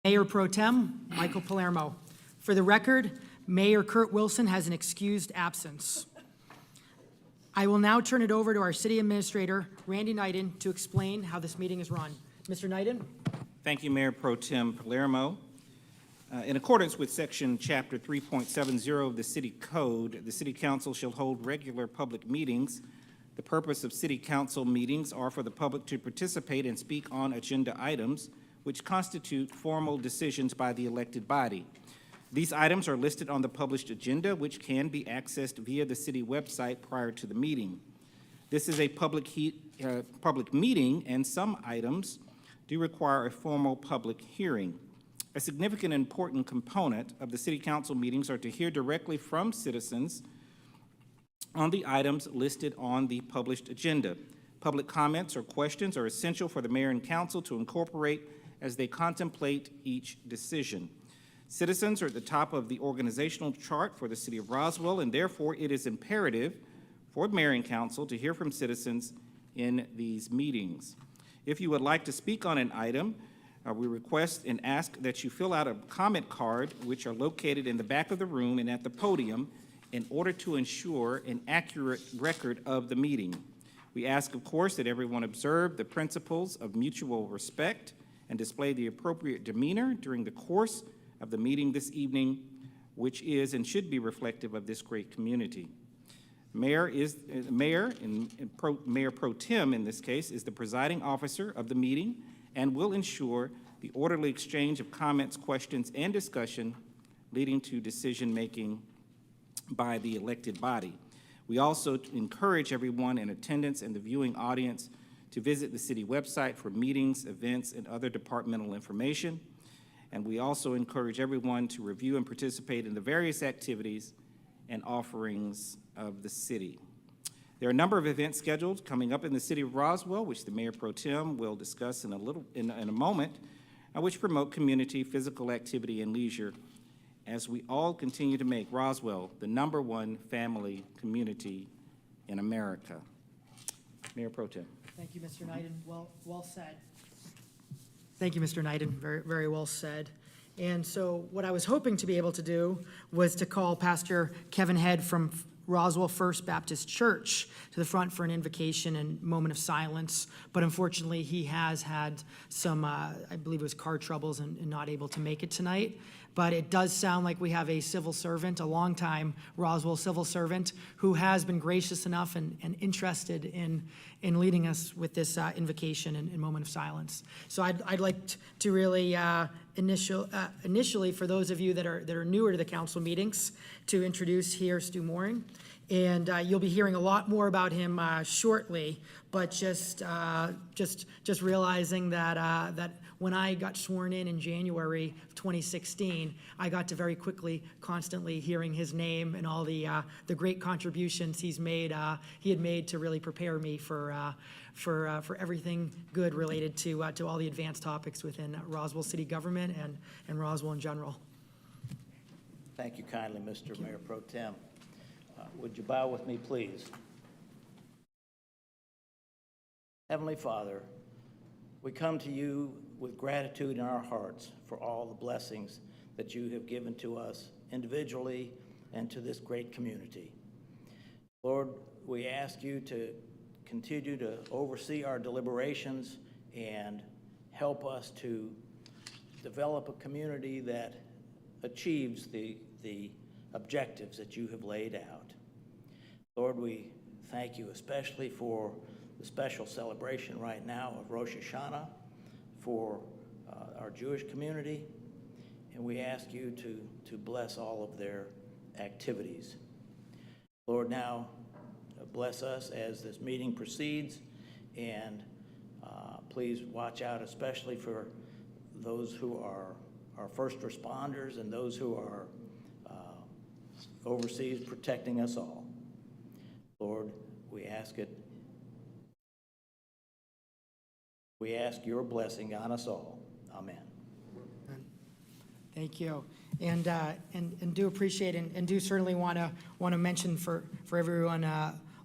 Mayor Pro Tem Michael Palermo. For the record, Mayor Kurt Wilson has an excused absence. I will now turn it over to our City Administrator, Randy Knighton, to explain how this meeting is run. Mr. Knighton? Thank you, Mayor Pro Tem Palermo. In accordance with Section Chapter 3.70 of the City Code, the City Council shall hold regular public meetings. The purpose of City Council meetings are for the public to participate and speak on agenda items which constitute formal decisions by the elected body. These items are listed on the published agenda, which can be accessed via the city website prior to the meeting. This is a public meeting, and some items do require a formal public hearing. A significant and important component of the City Council meetings are to hear directly from citizens on the items listed on the published agenda. Public comments or questions are essential for the Mayor and Council to incorporate as they contemplate each decision. Citizens are at the top of the organizational chart for the City of Roswell, and therefore it is imperative for the Mayor and Council to hear from citizens in these meetings. If you would like to speak on an item, we request and ask that you fill out a comment card, which are located in the back of the room and at the podium, in order to ensure an accurate record of the meeting. We ask, of course, that everyone observe the principles of mutual respect and display the appropriate demeanor during the course of the meeting this evening, which is and should be reflective of this great community. Mayor Pro Tem, in this case, is the presiding officer of the meeting and will ensure the orderly exchange of comments, questions, and discussion leading to decision-making by the elected body. We also encourage everyone in attendance and the viewing audience to visit the city website for meetings, events, and other departmental information. And we also encourage everyone to review and participate in the various activities and offerings of the city. There are a number of events scheduled coming up in the City of Roswell, which the Mayor Pro Tem will discuss in a moment, which promote community, physical activity, and leisure as we all continue to make Roswell the #1 family community in America. Mayor Pro Tem. Thank you, Mr. Knighton. Well said. Thank you, Mr. Knighton. Very, very well said. And so what I was hoping to be able to do was to call Pastor Kevin Head from Roswell First Baptist Church to the front for an invocation and moment of silence. But unfortunately, he has had some, I believe it was car troubles and not able to make it tonight. But it does sound like we have a civil servant, a longtime Roswell civil servant, who has been gracious enough and interested in leading us with this invocation and moment of silence. So I'd like to really initially, for those of you that are newer to the council meetings, to introduce here Stu Mooring. And you'll be hearing a lot more about him shortly, but just realizing that when I got sworn in January of 2016, I got to very quickly, constantly hearing his name and all the great contributions he had made to really prepare me for everything good related to all the advanced topics within Roswell City government and Roswell in general. Thank you kindly, Mr. Mayor Pro Tem. Would you bow with me, please? Heavenly Father, we come to you with gratitude in our hearts for all the blessings that you have given to us individually and to this great community. Lord, we ask you to continue to oversee our deliberations and help us to develop a community that achieves the objectives that you have laid out. Lord, we thank you especially for the special celebration right now of Rosh Hashanah for our Jewish community, and we ask you to bless all of their activities. Lord, now bless us as this meeting proceeds, and please watch out especially for those who are our first responders and those who are overseas protecting us all. Lord, we ask your blessing on us all. Amen. Thank you, and do appreciate and do certainly want to mention for everyone,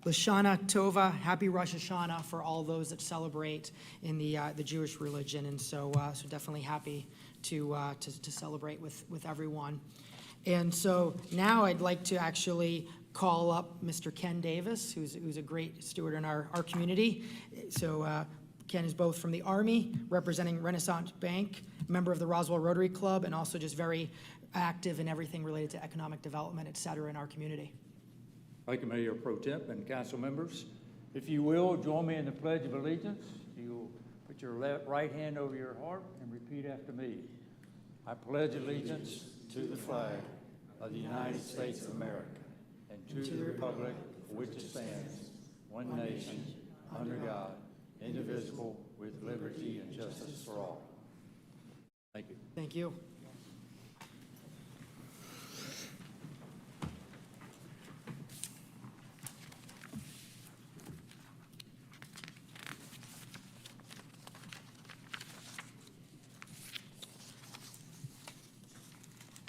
Lashana Tova, happy Rosh Hashanah for all those that celebrate in the Jewish religion, and so definitely happy to celebrate with everyone. And so now I'd like to actually call up Mr. Ken Davis, who's a great steward in our community. So Ken is both from the Army, representing Renaissance Bank, member of the Roswell Rotary Club, and also just very active in everything related to economic development, et cetera, in our community. Thank you, Mayor Pro Temp and council members. If you will, join me in the Pledge of Allegiance. You'll put your right hand over your heart and repeat after me. I pledge allegiance to the flag of the United States of America and to the republic for which it stands, one nation, under God, indivisible, with liberty and justice for all. Thank you. Thank you.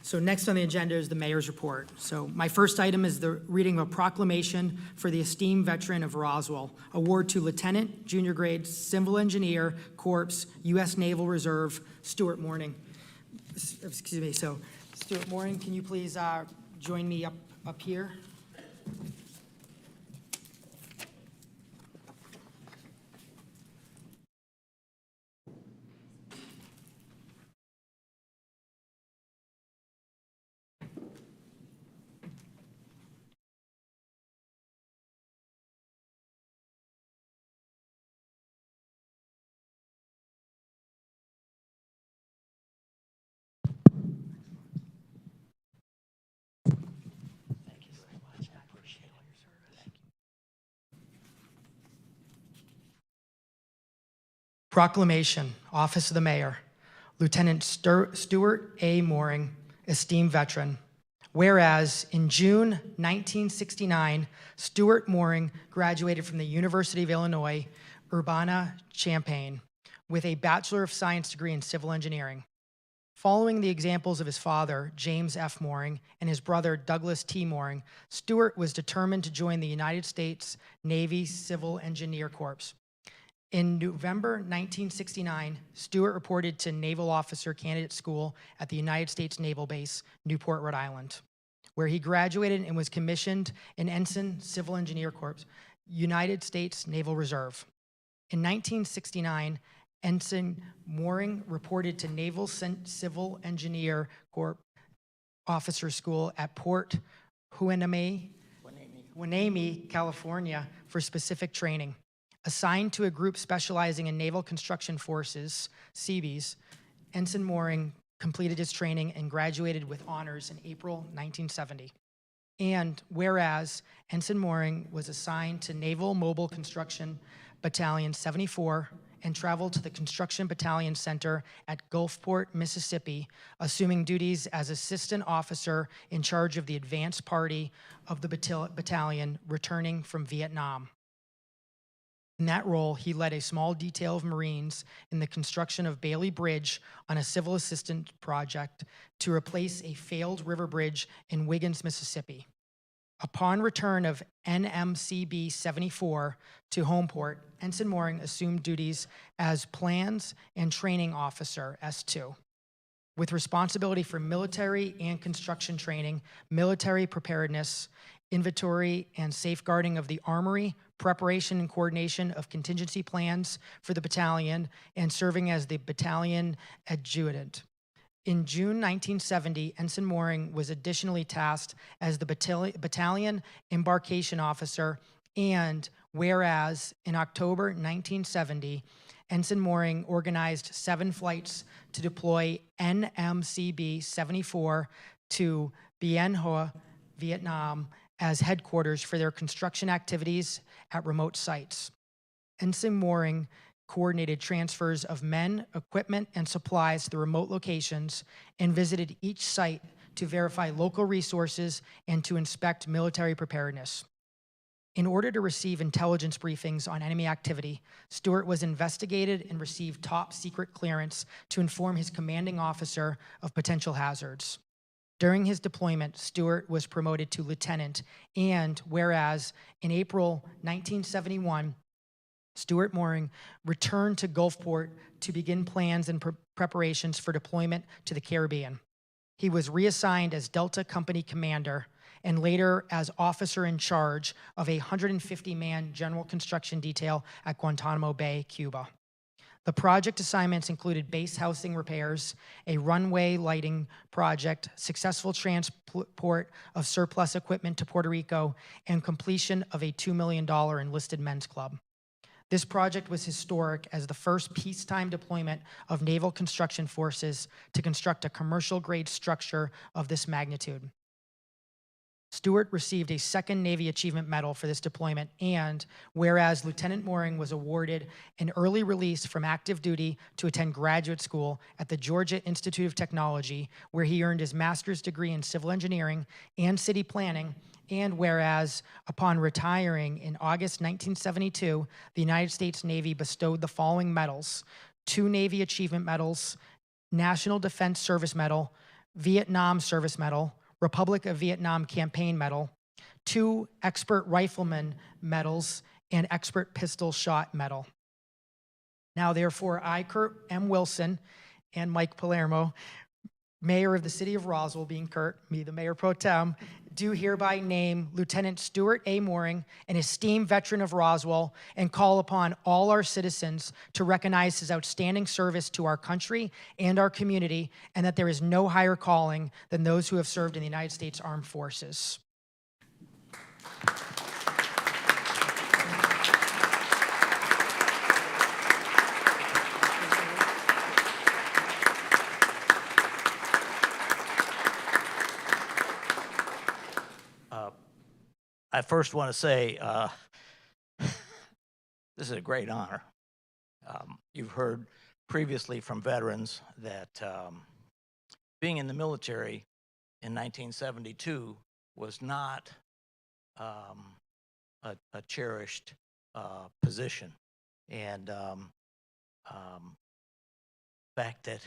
So next on the agenda is the mayor's report. So my first item is the reading of a proclamation for the esteemed veteran of Roswell, award to Lieutenant, Junior Grade, Civil Engineer, Corps, U.S. Naval Reserve, Stuart Morning. Excuse me, so Stuart Morning, can you please join me up here? Proclamation, Office of the Mayor, Lieutenant Stuart A. Mooring, esteemed veteran. Whereas in June 1969, Stuart Mooring graduated from the University of Illinois, Urbana-Champaign, with a Bachelor of Science degree in civil engineering. Following the examples of his father, James F. Mooring, and his brother, Douglas T. Mooring, Stuart was determined to join the United States Navy Civil Engineer Corps. In November 1969, Stuart reported to Naval Officer Candidate School at the United States Naval Base, Newport, Rhode Island, where he graduated and was commissioned in Ensign Civil Engineer Corps, United States Naval Reserve. In 1969, Ensign Mooring reported to Naval Civil Engineer Corps Officer School at Port Hueneme, California, for specific training. Assigned to a group specializing in naval construction forces, Seabees, Ensign Mooring completed his training and graduated with honors in April 1970. And whereas Ensign Mooring was assigned to Naval Mobile Construction Battalion 74 and traveled to the Construction Battalion Center at Gulfport, Mississippi, assuming duties as assistant officer in charge of the advance party of the battalion returning from Vietnam. In that role, he led a small detail of Marines in the construction of Bailey Bridge on a civil assistance project to replace a failed river bridge in Wiggins, Mississippi. Upon return of NMCB 74 to Homeport, Ensign Mooring assumed duties as Plans and Training Officer, S2, with responsibility for military and construction training, military preparedness, inventory and safeguarding of the armory, preparation and coordination of contingency plans for the battalion, and serving as the battalion adjutant. In June 1970, Ensign Mooring was additionally tasked as the battalion embarkation officer, and whereas in October 1970, Ensign Mooring organized 7 flights to deploy NMCB 74 to Bien Hoa, Vietnam, as headquarters for their construction activities at remote sites. Ensign Mooring coordinated transfers of men, equipment, and supplies to the remote locations and visited each site to verify local resources and to inspect military preparedness. In order to receive intelligence briefings on enemy activity, Stuart was investigated and received top secret clearance to inform his commanding officer of potential hazards. During his deployment, Stuart was promoted to lieutenant, and whereas in April 1971, Stuart Mooring returned to Gulfport to begin plans and preparations for deployment to the Caribbean. He was reassigned as Delta Company commander and later as officer in charge of a 150-man general construction detail at Guantanamo Bay, Cuba. The project assignments included base housing repairs, a runway lighting project, successful transport of surplus equipment to Puerto Rico, and completion of a $2 million enlisted men's club. This project was historic as the first peacetime deployment of naval construction forces to construct a commercial-grade structure of this magnitude. Stuart received a second Navy Achievement Medal for this deployment, and whereas Lieutenant Mooring was awarded an early release from active duty to attend graduate school at the Georgia Institute of Technology, where he earned his master's degree in civil engineering and city planning, and whereas upon retiring in August 1972, the United States Navy bestowed the following medals: 2 Navy Achievement Medals, National Defense Service Medal, Vietnam Service Medal, Republic of Vietnam Campaign Medal, 2 Expert Rifleman Medals, and Expert Pistol Shot Medal. Now, therefore, I, Kurt M. Wilson, and Mike Palermo, Mayor of the City of Roswell, being Kurt, me, the Mayor Pro Tem, do hereby name Lieutenant Stuart A. Mooring, an esteemed veteran of Roswell, and call upon all our citizens to recognize his outstanding service to our country and our community, and that there is no higher calling than those who have served in the United States Armed Forces. I first want to say this is a great honor. You've heard previously from veterans that being in the military in 1972 was not a cherished position. And the fact that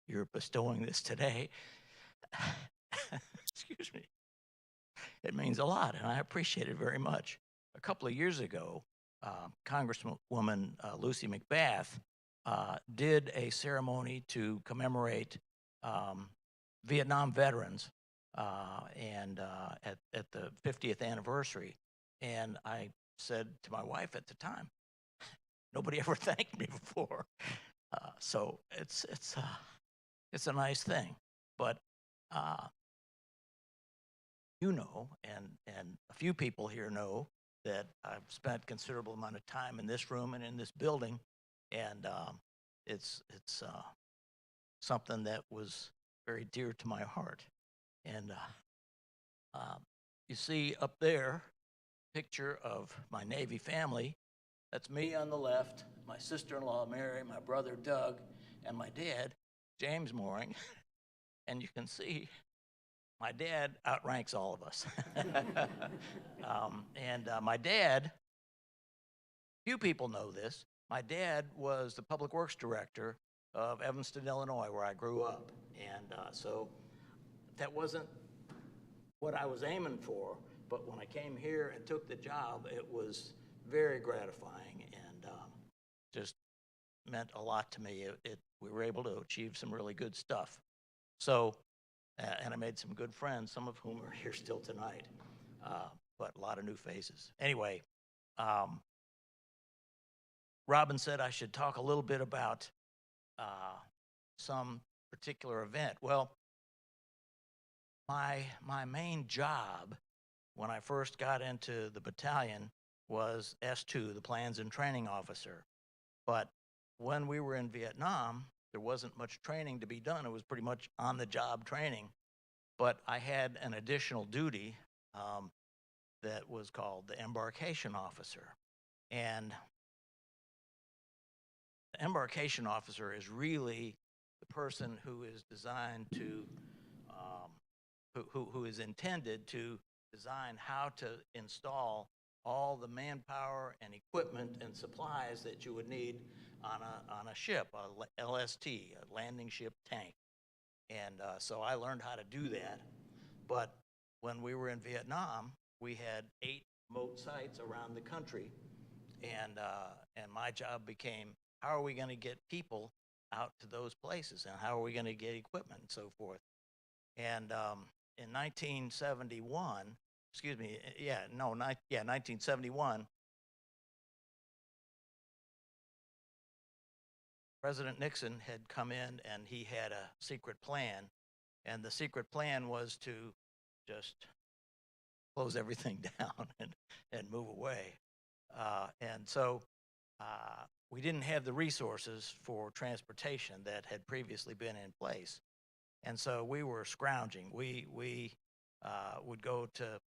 you're bestowing this today, excuse me, it means a lot, and I appreciate it very much. A couple of years ago, Congresswoman Lucy Mcgahey did a ceremony to commemorate Vietnam veterans and at the 50th anniversary. And I said to my wife at the time, nobody ever thanked me before. So it's a nice thing. But you know, and a few people here know that I've spent a considerable amount of time in this room and in this building, and it's something that was very dear to my heart. And you see up there, picture of my Navy family. That's me on the left, my sister-in-law Mary, my brother Doug, and my dad, James Mooring. And you can see my dad outranks all of us. My dad, few people know this, my dad was the public works director of Evanston, Illinois, where I grew up. And so that wasn't what I was aiming for, but when I came here and took the job, it was very gratifying and just meant a lot to me. We were able to achieve some really good stuff. So, and I made some good friends, some of whom are here still tonight, but a lot of new faces. Anyway, Robin said I should talk a little bit about some particular event. Well, my main job when I first got into the battalion was S2, the Plans and Training Officer. But when we were in Vietnam, there wasn't much training to be done. It was pretty much on-the-job training. But I had an additional duty that was called the Embarkation Officer. And the Embarkation Officer is really the person who is designed to, who is intended to design how to install all the manpower and equipment and supplies that you would need on a ship, a LST, a landing ship tank. And so I learned how to do that. But when we were in Vietnam, we had 8 moat sites around the country. And my job became, how are we going to get people out to those places, and how are we going to get equipment and so forth. And in 1971, excuse me, 1971, President Nixon had come in and he had a secret plan, and the secret plan was to just close everything down and move away. And so we didn't have the resources for transportation that had previously been in place. And so we were scrounging. We would go to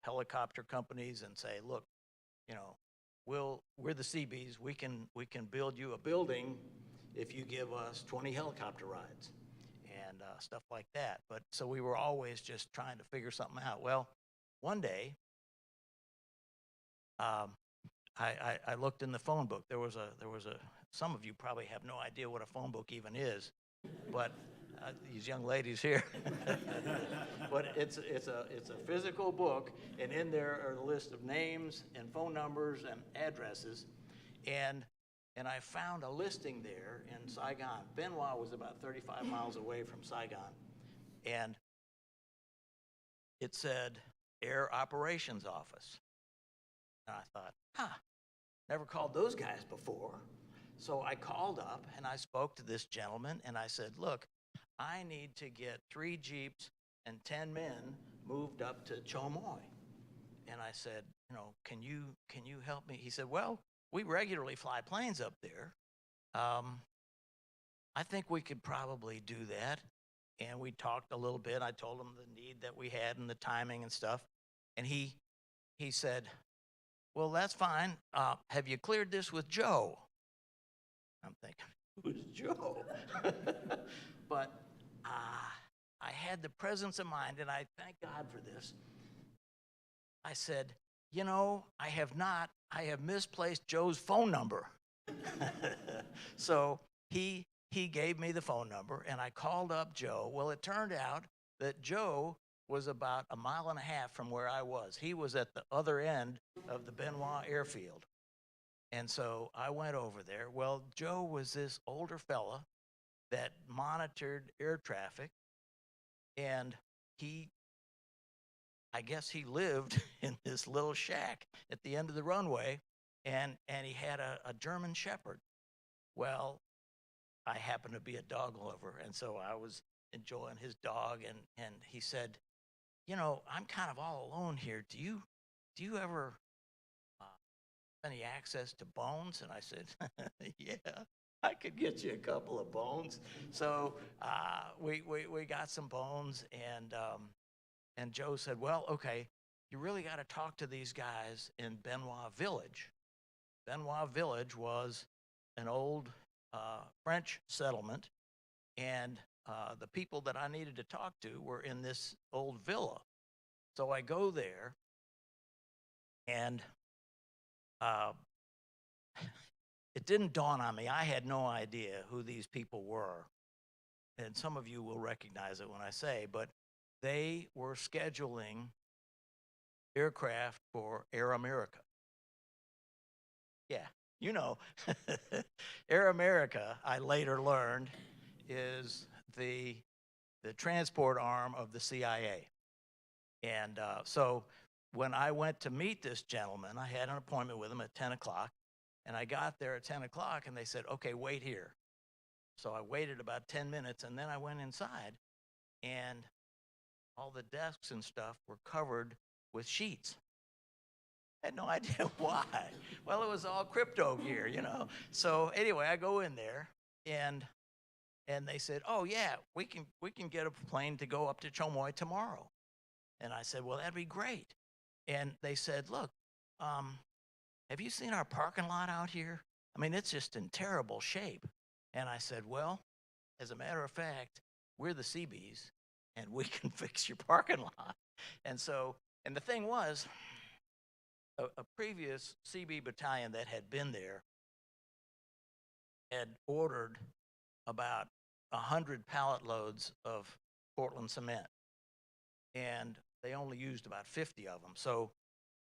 helicopter companies and say, look, you know, we're the Seabees. We can build you a building if you give us 20 helicopter rides and stuff like that. But so we were always just trying to figure something out. Well, one day, I looked in the phone book. There was a. Some of you probably have no idea what a phone book even is, but these young ladies here. But it's a physical book, and in there are a list of names and phone numbers and addresses, and I found a listing there in Saigon. Benoit was about 35 miles away from Saigon, and it said Air Operations Office. And I thought, never called those guys before. So I called up and I spoke to this gentleman and I said, look, I need to get 3 Jeeps and 10 men moved up to Chomoy. And I said, you know, can you help me? He said, well, we regularly fly planes up there. I think we could probably do that. And we talked a little bit. I told him the need that we had and the timing and stuff. And he said, well, that's fine. Have you cleared this with Joe? I'm thinking, who's Joe? But I had the presence of mind, and I thank God for this. I said, you know, I have misplaced Joe's phone number. So he gave me the phone number, and I called up Joe. Well, it turned out that Joe was about 1.5 miles from where I was. He was at the other end of the Benoit airfield. And so I went over there. Well, Joe was this older fella that monitored air traffic, and I guess he lived in this little shack at the end of the runway, and he had a German Shepherd. Well, I happen to be a dog lover, and so I was enjoying his dog, and he said, you know, I'm kind of all alone here. Do you ever have any access to bones? And I said, yeah, I could get you a couple of bones. So we got some bones, and Joe said, well, okay, you really got to talk to these guys in Benoit Village. Benoit Village was an old French settlement, and the people that I needed to talk to were in this old villa. So I go there, and it didn't dawn on me. I had no idea who these people were. And some of you will recognize it when I say, but they were scheduling aircraft for Air America. Yeah, you know. Air America, I later learned, is the transport arm of the CIA. And so when I went to meet this gentleman, I had an appointment with him at 10 o'clock, and I got there at 10 o'clock, and they said, okay, wait here. So I waited about 10 minutes, and then I went inside, and all the desks and stuff were covered with sheets. I had no idea why. Well, it was all crypto gear, you know. So anyway, I go in there, and they said, oh, yeah, we can get a plane to go up to Chomoy tomorrow. And I said, well, that'd be great. And they said, look, have you seen our parking lot out here? I mean, it's just in terrible shape. And I said, well, as a matter of fact, we're the Seabees, and we can fix your parking lot. And so, and the thing was, a previous CB battalion that had been there had ordered about 100 pallet loads of Portland cement, and they only used about 50 of them. So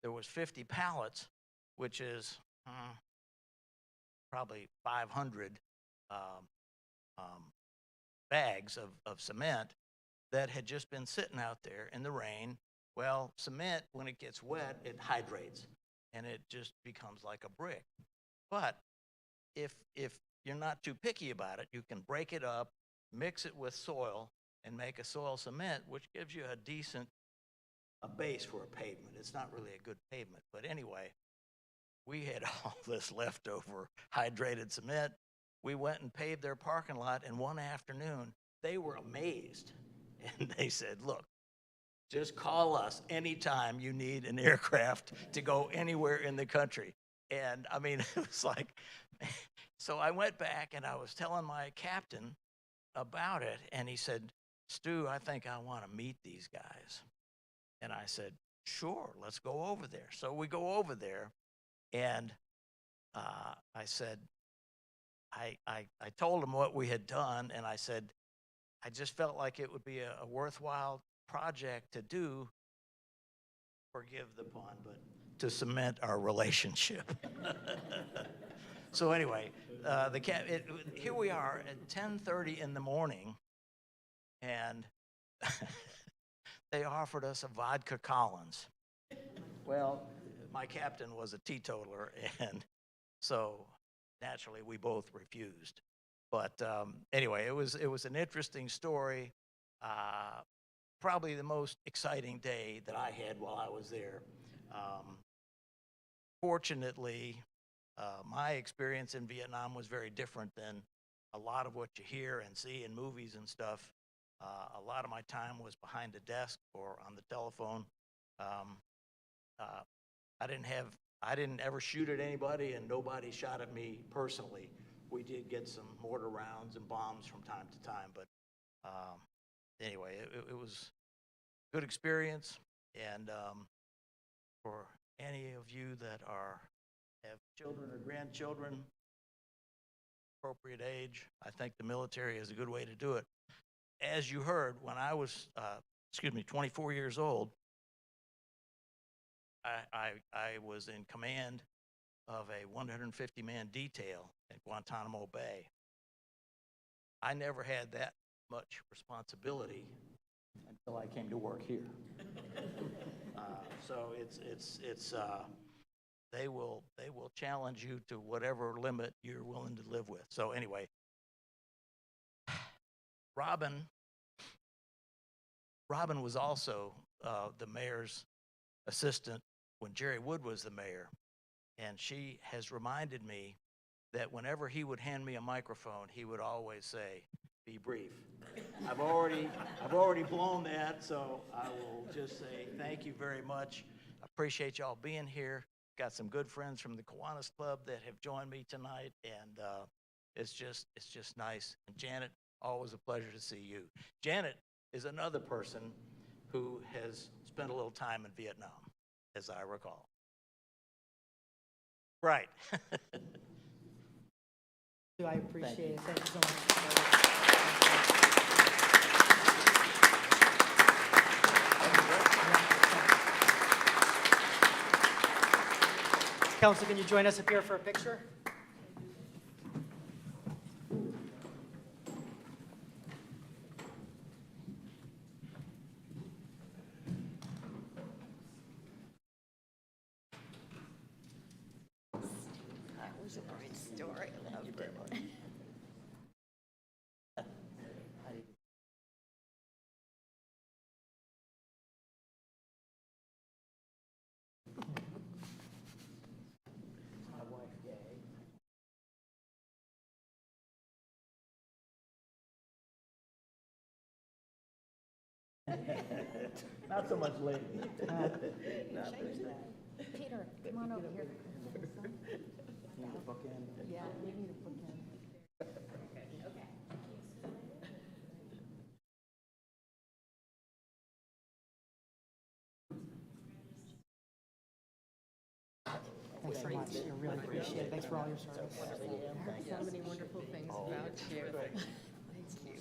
there was 50 pallets, which is probably 500 bags of cement that had just been sitting out there in the rain. Well, cement, when it gets wet, it hydrates, and it just becomes like a brick. But if you're not too picky about it, you can break it up, mix it with soil, and make a soil cement, which gives you a decent base for a pavement. It's not really a good pavement, but anyway, we had all this leftover hydrated cement. We went and paved their parking lot, and one afternoon, they were amazed. And they said, look, just call us anytime you need an aircraft to go anywhere in the country. And I mean, it was like, so I went back and I was telling my captain about it, and he said, Stu, I think I want to meet these guys. And I said, sure, let's go over there. So we go over there, and I said, I told him what we had done, and I said, I just felt like it would be a worthwhile project to do, forgive the pun, but to cement our relationship. So anyway, here we are at 10:30 in the morning, and they offered us a vodka Collins. Well, my captain was a teetotaler, and so naturally we both refused. But anyway, it was an interesting story. Probably the most exciting day that I had while I was there. Fortunately, my experience in Vietnam was very different than a lot of what you hear and see in movies and stuff. A lot of my time was behind a desk or on the telephone. I didn't ever shoot at anybody, and nobody shot at me personally. We did get some mortar rounds and bombs from time to time, but anyway, it was a good experience. And for any of you that have children or grandchildren, appropriate age, I think the military is a good way to do it. As you heard, when I was 24 years old, I was in command of a 150-man detail at Guantanamo Bay. I never had that much responsibility until I came to work here. So they will challenge you to whatever limit you're willing to live with. So anyway, Robin was also the mayor's assistant when Jerry Wood was the mayor, and she has reminded me that whenever he would hand me a microphone, he would always say, "Be brief." I've already blown that, so I will just say thank you very much. I appreciate y'all being here. Got some good friends from the Kiwanis Club that have joined me tonight, and it's just nice. And Janet, always a pleasure to see you. Janet is another person who has spent a little time in Vietnam, as I recall. Right. I appreciate it. Thank you so much. Council, can you join us up here for a picture? That was a great story. I loved it. My wife, Gay. Not so much lately. Peter, come on over here. You need a bookend? Yeah, we need a bookend. Thanks so much. I really appreciate it. Thanks for all your service. So many wonderful things about you. Thank you.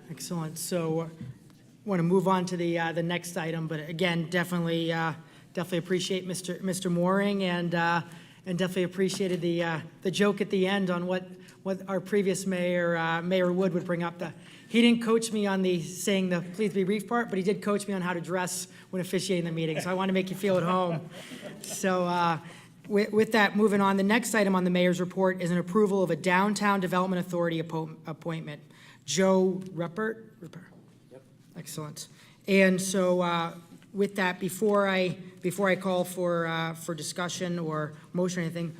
Excellent. So want to move on to the next item, but again, definitely appreciate Mr. Mooring and definitely appreciated the joke at the end on what our previous mayor, Mayor Wood, would bring up. He didn't coach me on saying the please be brief part, but he did coach me on how to dress when officiating the meeting. So I want to make you feel at home. So with that, moving on, the next item on the mayor's report is an approval of a Downtown Development Authority appointment. Joe Ruppert? Yep. Excellent. And so with that, before I call for discussion or motion or anything,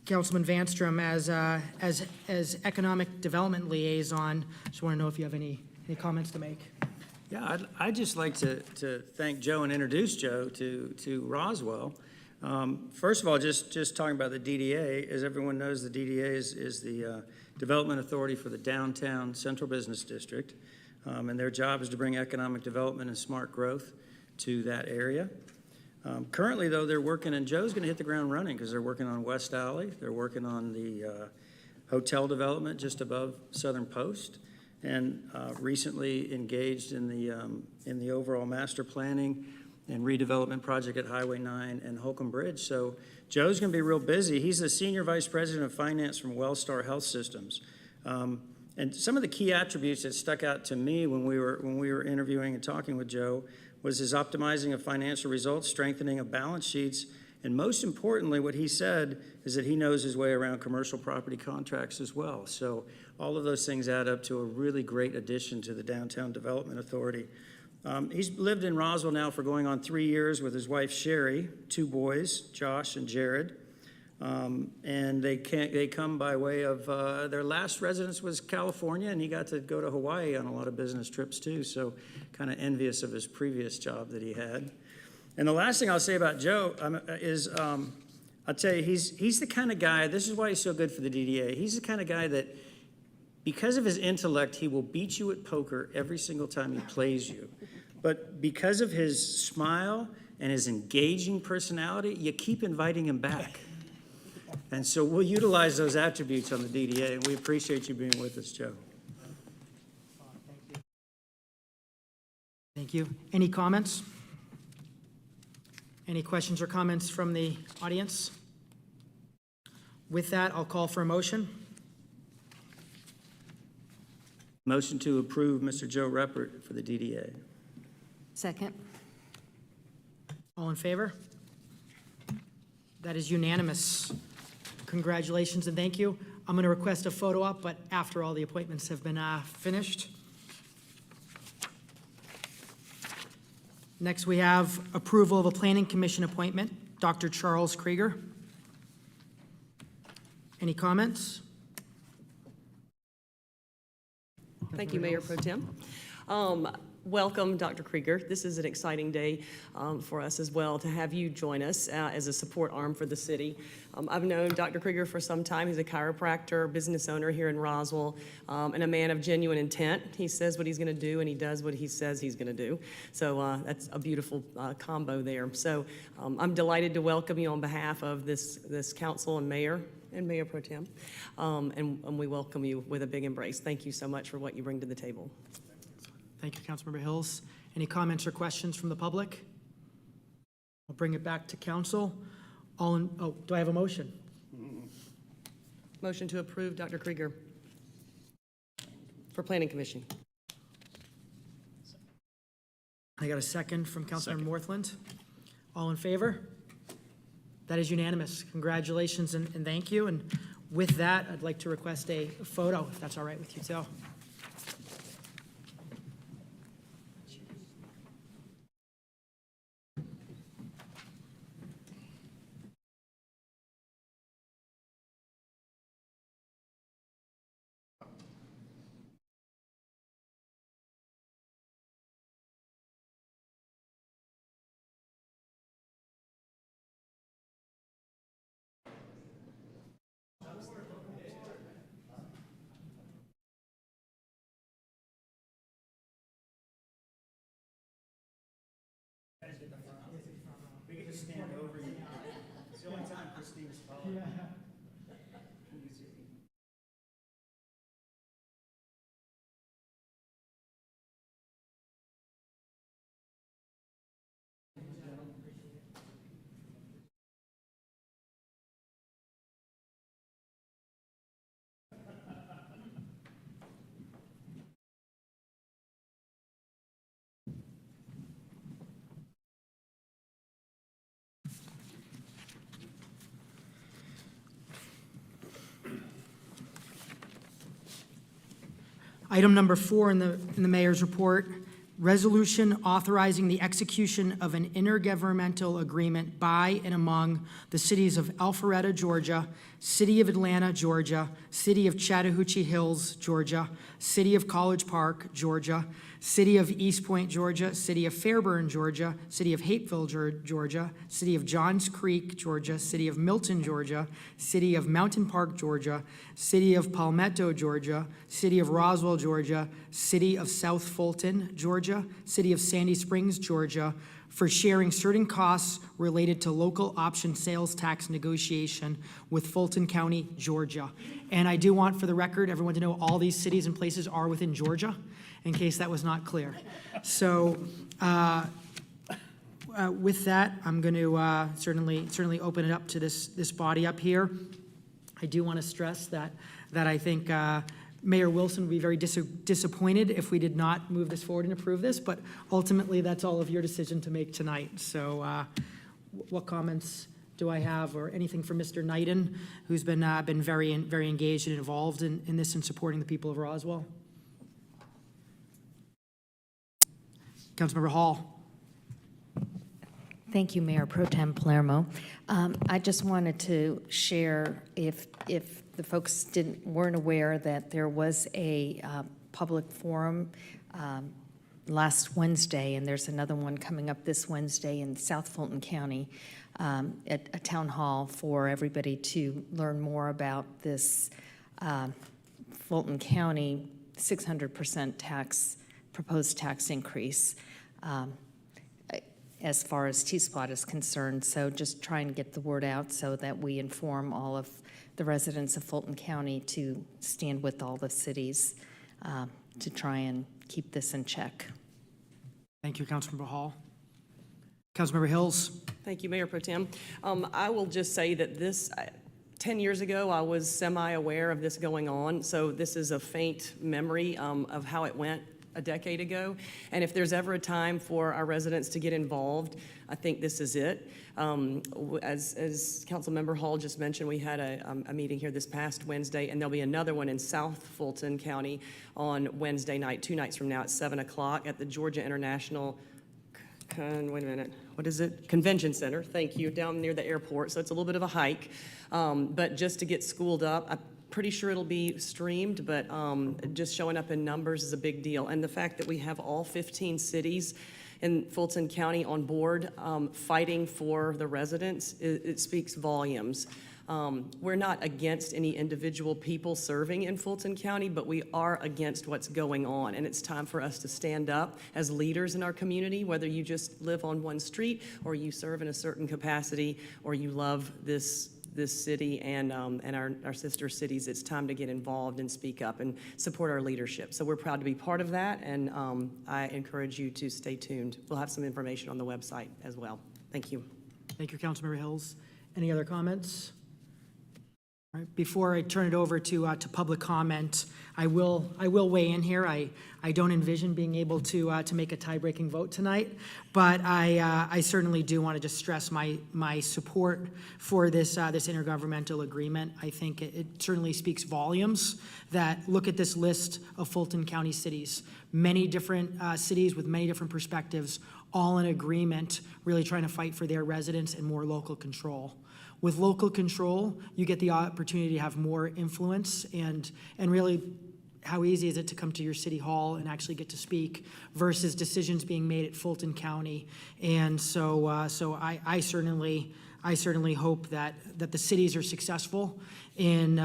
Councilman Vanstrom, as Economic Development Liaison, just want to know if you have any comments to make. Yeah, I'd just like to thank Joe and introduce Joe to Roswell. First of all, just talking about the DDA, as everyone knows, the DDA is the Development Authority for the Downtown Central Business District, and their job is to bring economic development and smart growth to that area. Currently, though, they're working, and Joe's going to hit the ground running because they're working on West Alley. They're working on the hotel development just above Southern Post, and recently engaged in the overall master planning and redevelopment project at Highway 9 and Holcomb Bridge. So Joe's going to be real busy. He's the Senior Vice President of Finance from Wellstar Health Systems. And some of the key attributes that stuck out to me when we were interviewing and talking with Joe was his optimizing of financial results, strengthening of balance sheets, and most importantly, what he said is that he knows his way around commercial property contracts as well. So all of those things add up to a really great addition to the Downtown Development Authority. He's lived in Roswell now for going on 3 years with his wife, Sherry, 2 boys, Josh and Jared. And they come by way of, their last residence was California, and he got to go to Hawaii on a lot of business trips too, so kind of envious of his previous job that he had. And the last thing I'll say about Joe is, I'll tell you, he's the kind of guy, this is why he's so good for the DDA, he's the kind of guy that, because of his intellect, he will beat you at poker every single time he plays you. But because of his smile and his engaging personality, you keep inviting him back. And so we'll utilize those attributes on the DDA, and we appreciate you being with us, Joe. Thank you. Any comments? Any questions or comments from the audience? With that, I'll call for a motion. Motion to approve Mr. Joe Ruppert for the DDA. Second. All in favor? That is unanimous. Congratulations and thank you. I'm going to request a photo op, but after all the appointments have been finished. Next, we have approval of a Planning Commission appointment, Dr. Charles Krieger. Any comments? Thank you, Mayor Pro Tem. Welcome, Dr. Krieger. This is an exciting day for us as well to have you join us as a support arm for the city. I've known Dr. Krieger for some time. He's a chiropractor, business owner here in Roswell, and a man of genuine intent. He says what he's going to do, and he does what he says he's going to do. So that's a beautiful combo there. So I'm delighted to welcome you on behalf of this council and mayor Pro Tem, and we welcome you with a big embrace. Thank you so much for what you bring to the table. Thank you, Councilmember Hills. Any comments or questions from the public? I'll bring it back to council. Do I have a motion? Motion to approve Dr. Krieger for Planning Commission. I got a second from Councilmember Northland. All in favor? That is unanimous. Congratulations and thank you. And with that, I'd like to request a photo, if that's all right with you too. We can just stand over you. It's the only time Christine's following. Item number 4 in the mayor's report, resolution authorizing the execution of an intergovernmental agreement by and among the cities of Alpharetta, Georgia, City of Atlanta, Georgia, City of Chattahoochee Hills, Georgia, City of College Park, Georgia, City of East Point, Georgia, City of Fairburn, Georgia, City of Hateville, Georgia, City of Johns Creek, Georgia, City of Milton, Georgia, City of Mountain Park, Georgia, City of Palmetto, Georgia, City of Roswell, Georgia, City of South Fulton, Georgia, City of Sandy Springs, Georgia, for sharing certain costs related to local option sales tax negotiation with Fulton County, Georgia. And I do want, for the record, everyone to know all these cities and places are within Georgia, in case that was not clear. So with that, I'm going to certainly open it up to this body up here. I do want to stress that I think Mayor Wilson would be very disappointed if we did not move this forward and approve this, but ultimately that's all of your decision to make tonight. So what comments do I have, or anything from Mr. Knighton, who's been very engaged and involved in this and supporting the people of Roswell? Councilmember Hall. Thank you, Mayor Pro Tem Palermo. I just wanted to share, if the folks weren't aware, that there was a public forum last Wednesday, and there's another one coming up this Wednesday in South Fulton County at a town hall for everybody to learn more about this Fulton County 600% proposed tax increase as far as T-Spot is concerned. So just trying to get the word out so that we inform all of the residents of Fulton County to stand with all the cities to try and keep this in check. Thank you, Councilmember Hall. Councilmember Hills. Thank you, Mayor Pro Tem. I will just say that 10 years ago, I was semi-aware of this going on, so this is a faint memory of how it went a decade ago. And if there's ever a time for our residents to get involved, I think this is it. As Councilmember Hall just mentioned, we had a meeting here this past Wednesday, and there'll be another one in South Fulton County on Wednesday night, 2 nights from now at 7 o'clock at the Georgia International Convention Center, thank you, down near the airport. So it's a little bit of a hike, but just to get schooled up, I'm pretty sure it'll be streamed, but just showing up in numbers is a big deal. And the fact that we have all 15 cities in Fulton County on board fighting for the residents, it speaks volumes. We're not against any individual people serving in Fulton County, but we are against what's going on. And it's time for us to stand up as leaders in our community, whether you just live on one street or you serve in a certain capacity or you love this city and our sister cities. It's time to get involved and speak up and support our leadership. So we're proud to be part of that, and I encourage you to stay tuned. We'll have some information on the website as well. Thank you. Thank you, Councilmember Hills. Any other comments? All right, before I turn it over to public comment, I will weigh in here. I don't envision being able to make a tie-breaking vote tonight, but I certainly do want to just stress my support for this intergovernmental agreement. I think it certainly speaks volumes that look at this list of Fulton County cities, many different cities with many different perspectives, all in agreement, really trying to fight for their residents and more local control. With local control, you get the opportunity to have more influence, and really, how easy is it to come to your city hall and actually get to speak versus decisions being made at Fulton County? And so I certainly hope that the cities are successful in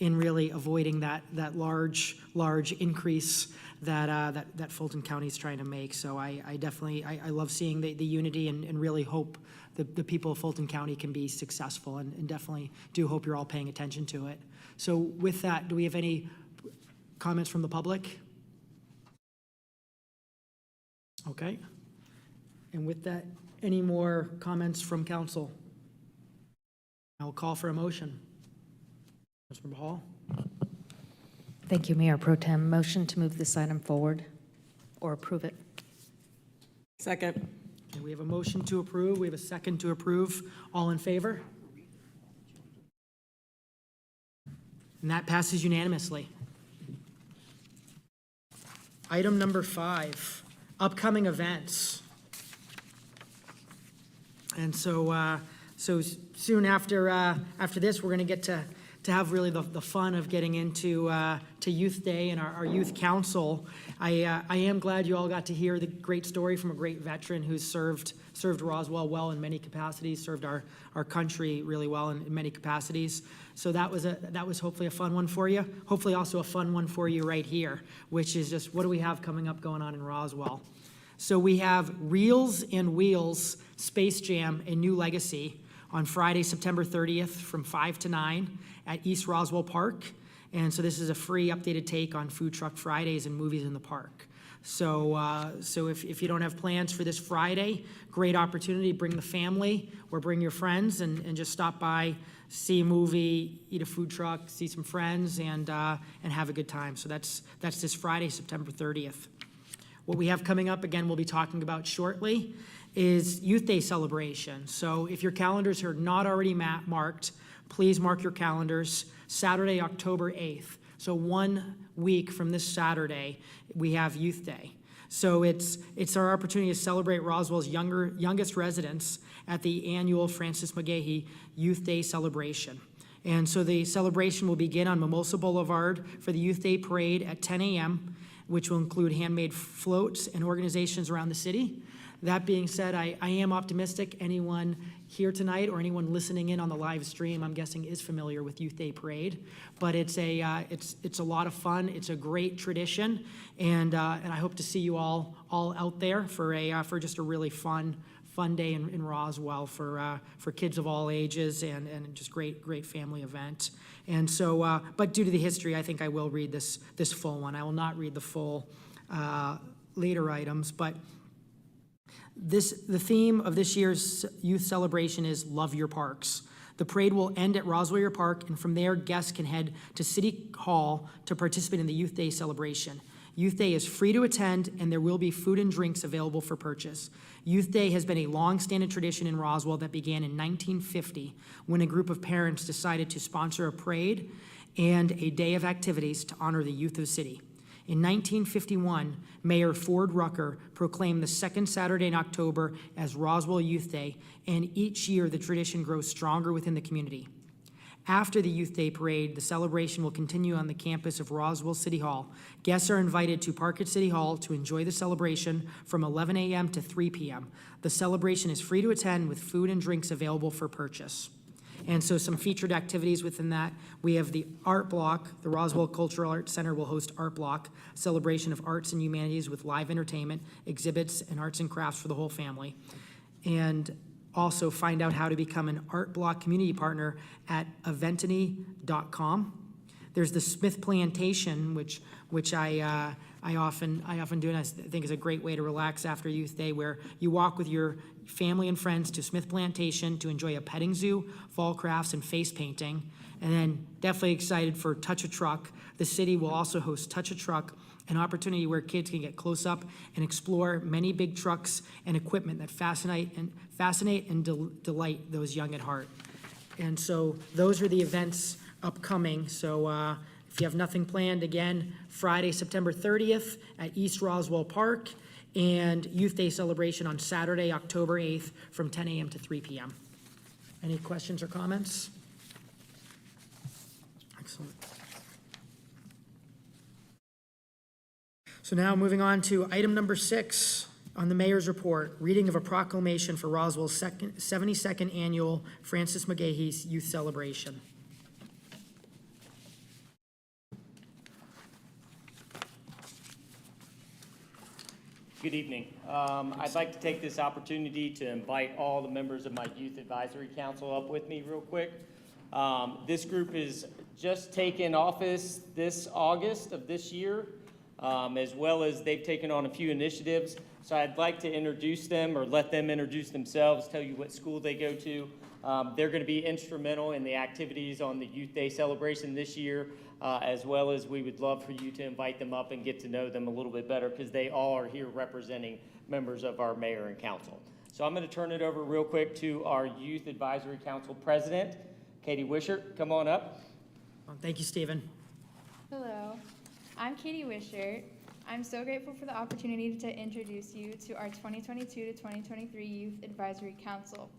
really avoiding that large increase that Fulton County is trying to make. So I definitely love seeing the unity and really hope the people of Fulton County can be successful, and definitely do hope you're all paying attention to it. So with that, do we have any comments from the public? Okay. And with that, any more comments from council? I will call for a motion. Councilmember Hall? Thank you, Mayor Pro Tem. Motion to move this item forward or approve it. Second. Okay, we have a motion to approve. We have a second to approve. All in favor? And that passes unanimously. Item number 5, upcoming events. And so, soon after this, we're going to get to have really the fun of getting into to Youth Day and our Youth Council. I am glad you all got to hear the great story from a great veteran who's served Roswell well in many capacities, served our country really well in many capacities. So that was hopefully a fun one for you. Hopefully also a fun one for you right here, which is just what do we have coming up going on in Roswell. So we have Reels and Wheels Space Jam, A New Legacy on Friday, September 30th from 5 to 9 at East Roswell Park. And so this is a free updated take on Food Truck Fridays and movies in the park. So if you don't have plans for this Friday, great opportunity, bring the family or bring your friends and just stop by, see a movie, eat a food truck, see some friends, and have a good time. So that's this Friday, September 30th. What we have coming up, again, we'll be talking about shortly, is Youth Day celebration. So if your calendars are not already marked, please mark your calendars. Saturday, October 8th. So 1 week from this Saturday, we have Youth Day. So it's our opportunity to celebrate Roswell's youngest residents at the annual Francis Mcgahey Youth Day celebration. And so the celebration will begin on Mimosa Boulevard for the Youth Day Parade at 10 a.m., which will include handmade floats and organizations around the city. That being said, I am optimistic. Anyone here tonight or anyone listening in on the live stream, I'm guessing, is familiar with Youth Day Parade. But it's a lot of fun. It's a great tradition, and I hope to see you all out there for just a really fun day in Roswell for kids of all ages and just great family event. And so, but due to the history, I think I will read this full one. I will not read the full later items, but the theme of this year's youth celebration is Love Your Parks. The parade will end at Roswell Park, and from there, guests can head to City Hall to participate in the Youth Day celebration. Youth Day is free to attend, and there will be food and drinks available for purchase. Youth Day has been a long-standing tradition in Roswell that began in 1950 when a group of parents decided to sponsor a parade and a day of activities to honor the youth of the city. In 1951, Mayor Ford Rucker proclaimed the second Saturday in October as Roswell Youth Day, and each year the tradition grows stronger within the community. After the Youth Day Parade, the celebration will continue on the campus of Roswell City Hall. Guests are invited to park at City Hall to enjoy the celebration from 11 a.m. to 3 p.m. The celebration is free to attend with food and drinks available for purchase. And so some featured activities within that, we have the Art Block. The Roswell Cultural Arts Center will host Art Block, celebration of arts and humanities with live entertainment, exhibits, and arts and crafts for the whole family. And also find out how to become an Art Block community partner at eventany.com. There's the Smith Plantation, which I often do, and I think is a great way to relax after Youth Day, where you walk with your family and friends to Smith Plantation to enjoy a petting zoo, fall crafts, and face painting. And then definitely excited for Touch a Truck. The city will also host Touch a Truck, an opportunity where kids can get close up and explore many big trucks and equipment that fascinate and delight those young at heart. And so those are the events upcoming. So if you have nothing planned, again, Friday, September 30th at East Roswell Park, and Youth Day celebration on Saturday, October 8th from 10 a.m. to 3 p.m. Any questions or comments? Excellent. So now moving on to item number 6 on the mayor's report, reading of a proclamation for Roswell's 72nd annual Francis Mcgahey's Youth Celebration. Good evening. I'd like to take this opportunity to invite all the members of my Youth Advisory Council up with me real quick. This group has just taken office this August of this year, as well as they've taken on a few initiatives. So I'd like to introduce them or let them introduce themselves, tell you what school they go to. They're going to be instrumental in the activities on the Youth Day celebration this year, as well as we would love for you to invite them up and get to know them a little bit better, because they all are here representing members of our mayor and council. So I'm going to turn it over real quick to our Youth Advisory Council President, Katie Wishart. Come on up. Thank you, Stephen. Hello, I'm Katie Wishart. I'm so grateful for the opportunity to introduce you to our 2022 to 2023 Youth Advisory Council.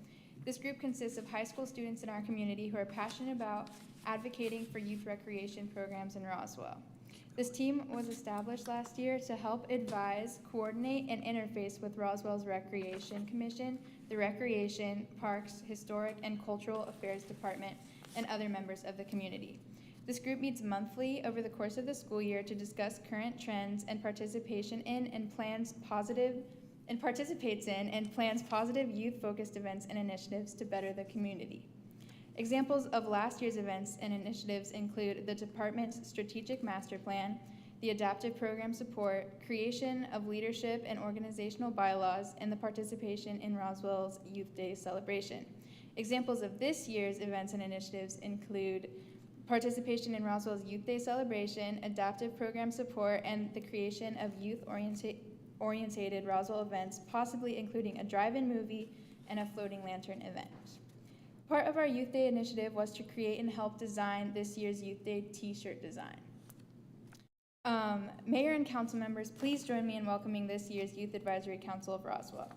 This group consists of high school students in our community who are passionate about advocating for youth recreation programs in Roswell. This team was established last year to help advise, coordinate, and interface with Roswell's Recreation Commission, the Recreation, Parks, Historic, and Cultural Affairs Department, and other members of the community. This group meets monthly over the course of the school year to discuss current trends and participates in and plans positive youth-focused events and initiatives to better the community. Examples of last year's events and initiatives include the department's strategic master plan, the adaptive program support, creation of leadership and organizational bylaws, and the participation in Roswell's Youth Day celebration. Examples of this year's events and initiatives include participation in Roswell's Youth Day celebration, adaptive program support, and the creation of youth-oriented Roswell events, possibly including a drive-in movie and a floating lantern event. Part of our Youth Day initiative was to create and help design this year's Youth Day t-shirt design. Mayor and council members, please join me in welcoming this year's Youth Advisory Council of Roswell.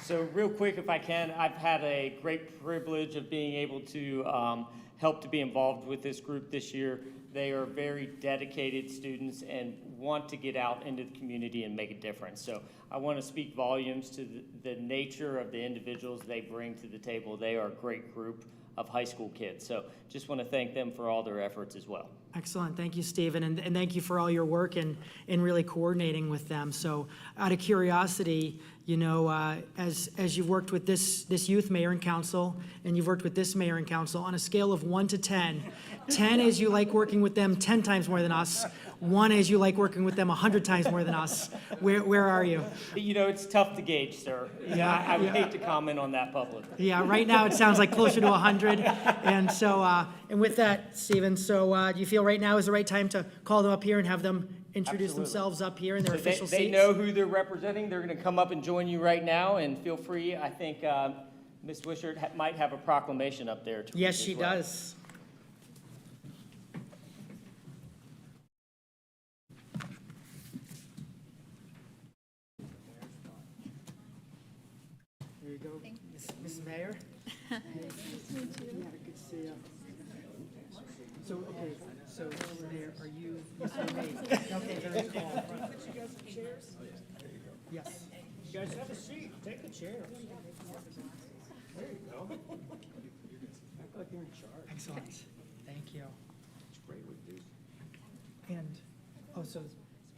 So real quick, if I can, I've had a great privilege of being able to help to be involved with this group this year. They are very dedicated students and want to get out into the community and make a difference. So I want to speak volumes to the nature of the individuals they bring to the table. They are a great group of high school kids. So just want to thank them for all their efforts as well. Excellent. Thank you, Stephen, and thank you for all your work in really coordinating with them. So out of curiosity, you know, as you've worked with this youth mayor and council, and you've worked with this mayor and council, on a scale of 1 to 10, 10 is you like working with them 10 times more than us, 1 is you like working with them 100 times more than us. Where are you? You know, it's tough to gauge, sir. I would hate to comment on that publicly. Yeah, right now it sounds like closer to 100. And so, and with that, Stephen, so do you feel right now is the right time to call them up here and have them introduce Absolutely. themselves up here in their So official they seats? know who they're representing. They're going to come up and join you right now, and feel free. I think Ms. Wishart might have a proclamation up there to read Yes, as she well. does. There you go, Ms. Mayor. Nice to meet you. Yeah, good to see you. So, okay, so Mayor, are you, yes or no? Okay, very cool. Yes. You guys have a seat, take a chair. There you go. Act like you're in charge. Excellent. Thank you. It's great we do. And, oh, so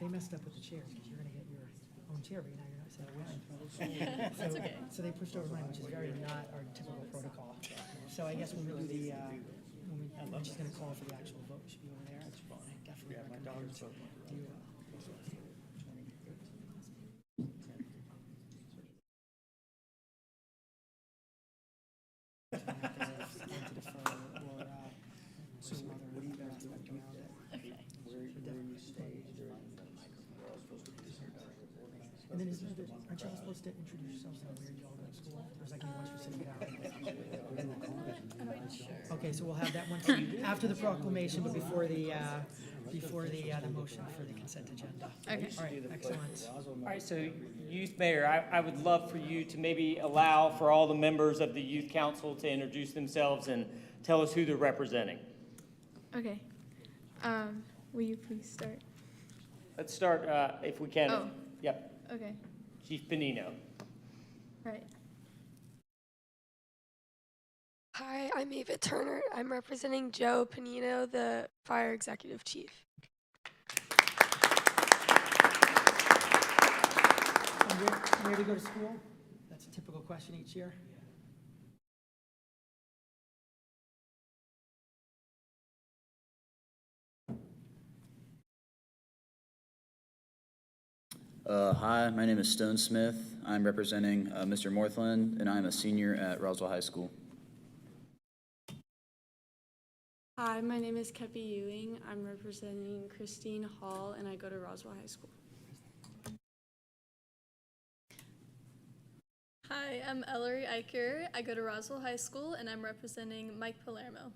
they messed up with the chairs, because you're gonna get your own chair, but now you're not sitting around. That's okay. So they pushed over mine, which is very not our typical protocol. So I guess when we do the, when she's gonna call for the actual vote, we should be over there. That's fine. Definitely recommend you. And then aren't you all supposed to introduce yourselves and where you all go to school? Or is that going to be once you're sitting down? Okay, so we'll have that one after the proclamation, but before the motion for the consent agenda. Okay. All right, excellent. All right, so Youth Mayor, I would love for you to maybe allow for all the members of the Youth Council to introduce themselves and tell us who they're representing. Okay. Will you please start? Let's start, if we can. Oh. Yep, Okay. Chief Benino. Right. Hi, I'm Ava Turner. I'm representing Joe Panino, the Fire Executive Chief. And where do you go to school? That's a typical question each year. Hi, my name is Stone Smith. I'm representing Mr. Morthland, and I'm a senior at Roswell High School. Hi, my name is Kepi Ewing. I'm representing Christine Hall, and I go to Roswell High School. Hi, I'm Ellery Eicher. I go to Roswell High School, and I'm representing Mike Palermo.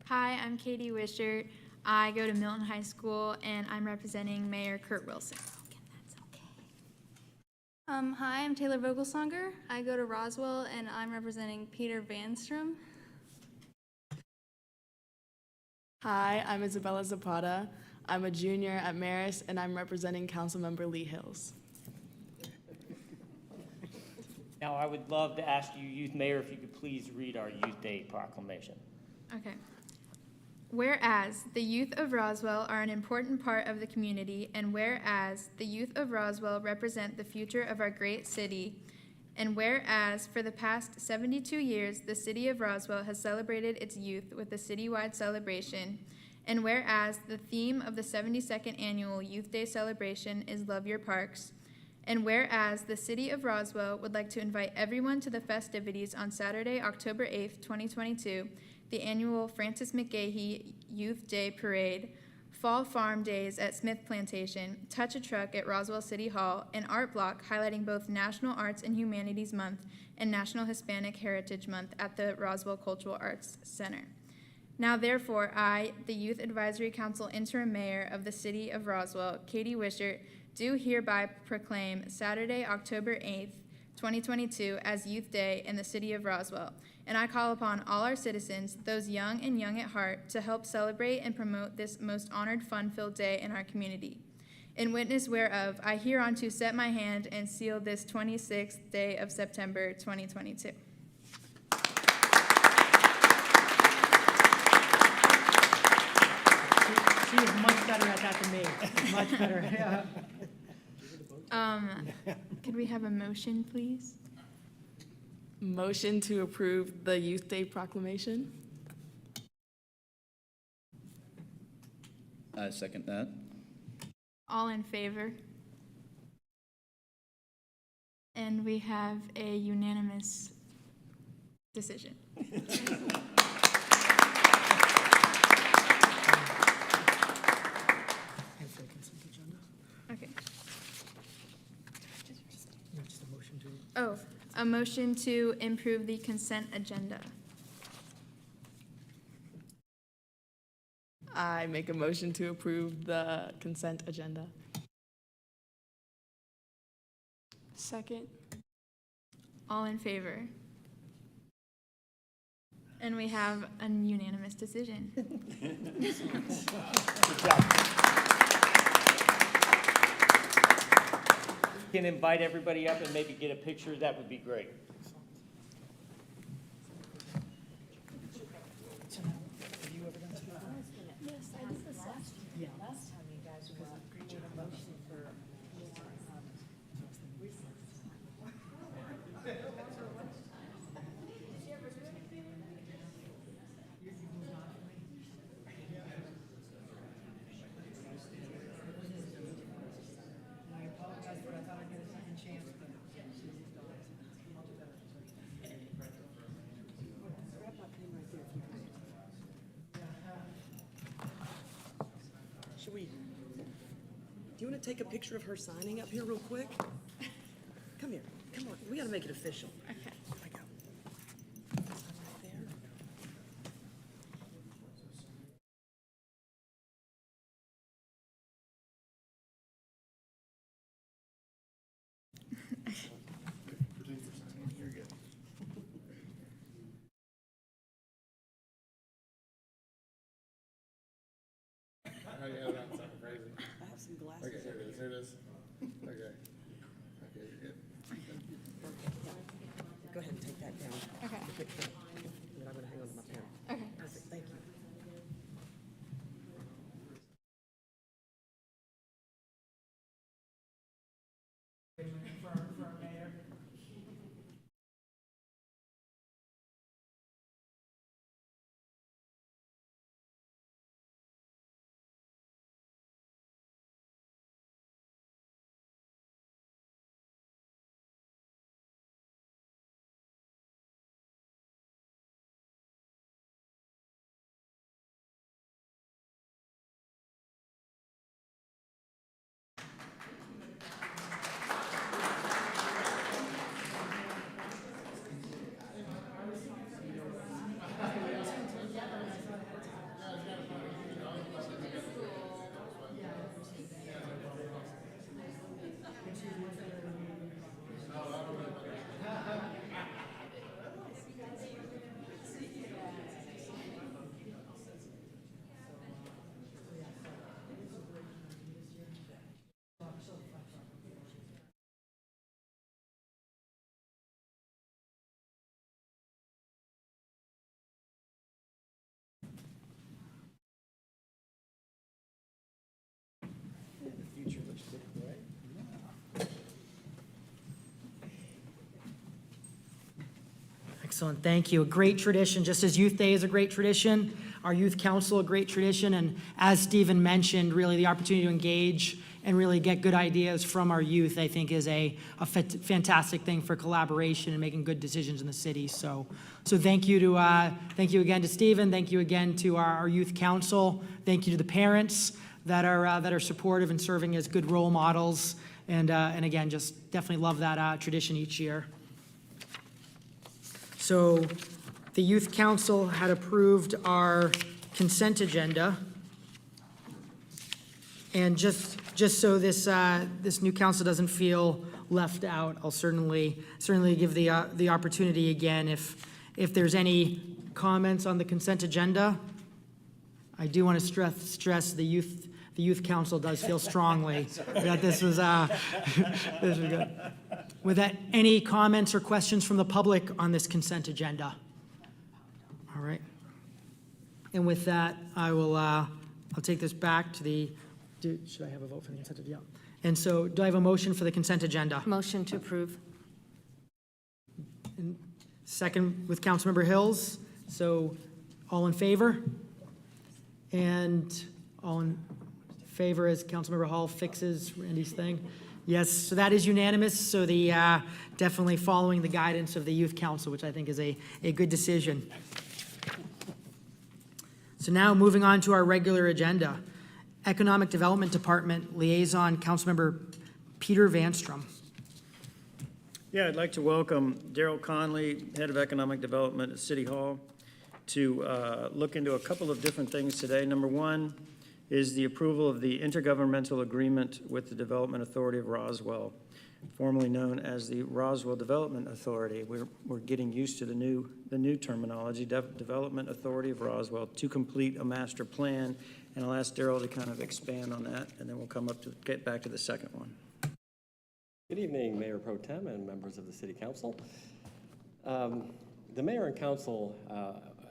Hi, I'm Katie Wishart. I go to Milton High School, and I'm representing Mayor Kurt Wilson. Hi, I'm Taylor Vogelsonger. I go to Roswell, and I'm representing Peter Vanstrom. Hi, I'm Isabella Zapata. I'm a junior at Marist, and I'm representing Councilmember Lee Hills. Now, I would love to ask you, Youth Mayor, if you could please read our Youth Day proclamation. Okay. Whereas the youth of Roswell are an important part of the community, and whereas the youth of Roswell represent the future of our great city, and whereas for the past 72 years the city of Roswell has celebrated its youth with a citywide celebration, and whereas the theme of the 72nd annual Youth Day celebration is Love Your Parks, and whereas the city of Roswell would like to invite everyone to the festivities on Saturday, October 8th, 2022, the annual Francis Mcgahey Youth Day Parade, Fall Farm Days at Smith Plantation, Touch a Truck at Roswell City Hall, an art block highlighting both National Arts and Humanities Month and National Hispanic Heritage Month at the Roswell Cultural Arts Center. Now therefore, I, the Youth Advisory Council Interim Mayor of the City of Roswell, Katie Wishart, do hereby proclaim Saturday, October 8th, 2022 as Youth Day in the City of Roswell, and I call upon all our citizens, those young and young at heart, to help celebrate and promote this most honored, fun-filled day in our community. In witness whereof, I hereunto set my hand and seal this 26th day of September, 2022. She is much better at that than me, much better, yeah. Could we have a motion, please? Motion to approve the Youth Day proclamation. I second that. All in favor? And we have a unanimous decision. Okay. Oh, a motion to improve the consent agenda. I make a motion to approve the consent agenda. Second. All in favor? And we have a unanimous decision. Good job. Can invite everybody up and maybe get a picture, that would be great. Do you want to take a picture of her signing up here real quick? Come here, come on, we gotta make it official. Okay. I go. Sign right there. Oh, yeah, that's something crazy. I have some glasses. Okay, here it is. Okay. Okay, you're good. Excellent, thank you. A great tradition, just as Youth Day is a great tradition, our Youth Council a great tradition, and as Stephen mentioned, really the opportunity to engage and really get good ideas from our youth, I think is a fantastic thing for collaboration and making good decisions in the city. So thank you again to Stephen, thank you again to our Youth Council, thank you to the parents that are supportive and serving as good role models, and again, just definitely love that tradition each year. So the Youth Council had approved our consent agenda. And just so this new council doesn't feel left out, I'll certainly give the opportunity again if there's any comments on the consent agenda. I do want to stress the youth council does feel strongly that this was good. With that, any comments or questions from the public on this consent agenda? All right. And with that, I'll take this back to the. Should I have a vote for the consent agenda? Yeah. And so, do I have a motion for the consent agenda? Motion to approve. And second with Councilmember Hills. So, all in favor? And all in favor as Councilmember Hall fixes Randy's thing? Yes, so that is unanimous. So the definitely following the guidance of the Youth Council, which I think is a good decision. So now moving on to our regular agenda. Economic Development Department Liaison, Councilmember Peter Vanstrom. Yeah, I'd like to welcome Daryl Conley, Head of Economic Development at City Hall, to look into a couple of different things today. Number one is the approval of the intergovernmental agreement with the Development Authority of Roswell, formerly known as the Roswell Development Authority. We're getting used to the new terminology, Development Authority of Roswell, to complete a master plan. And I'll ask Daryl to kind of expand on that, and then we'll come up to get back to the second one. Good evening, Mayor Pro Tem and members of the City Council. The Mayor and Council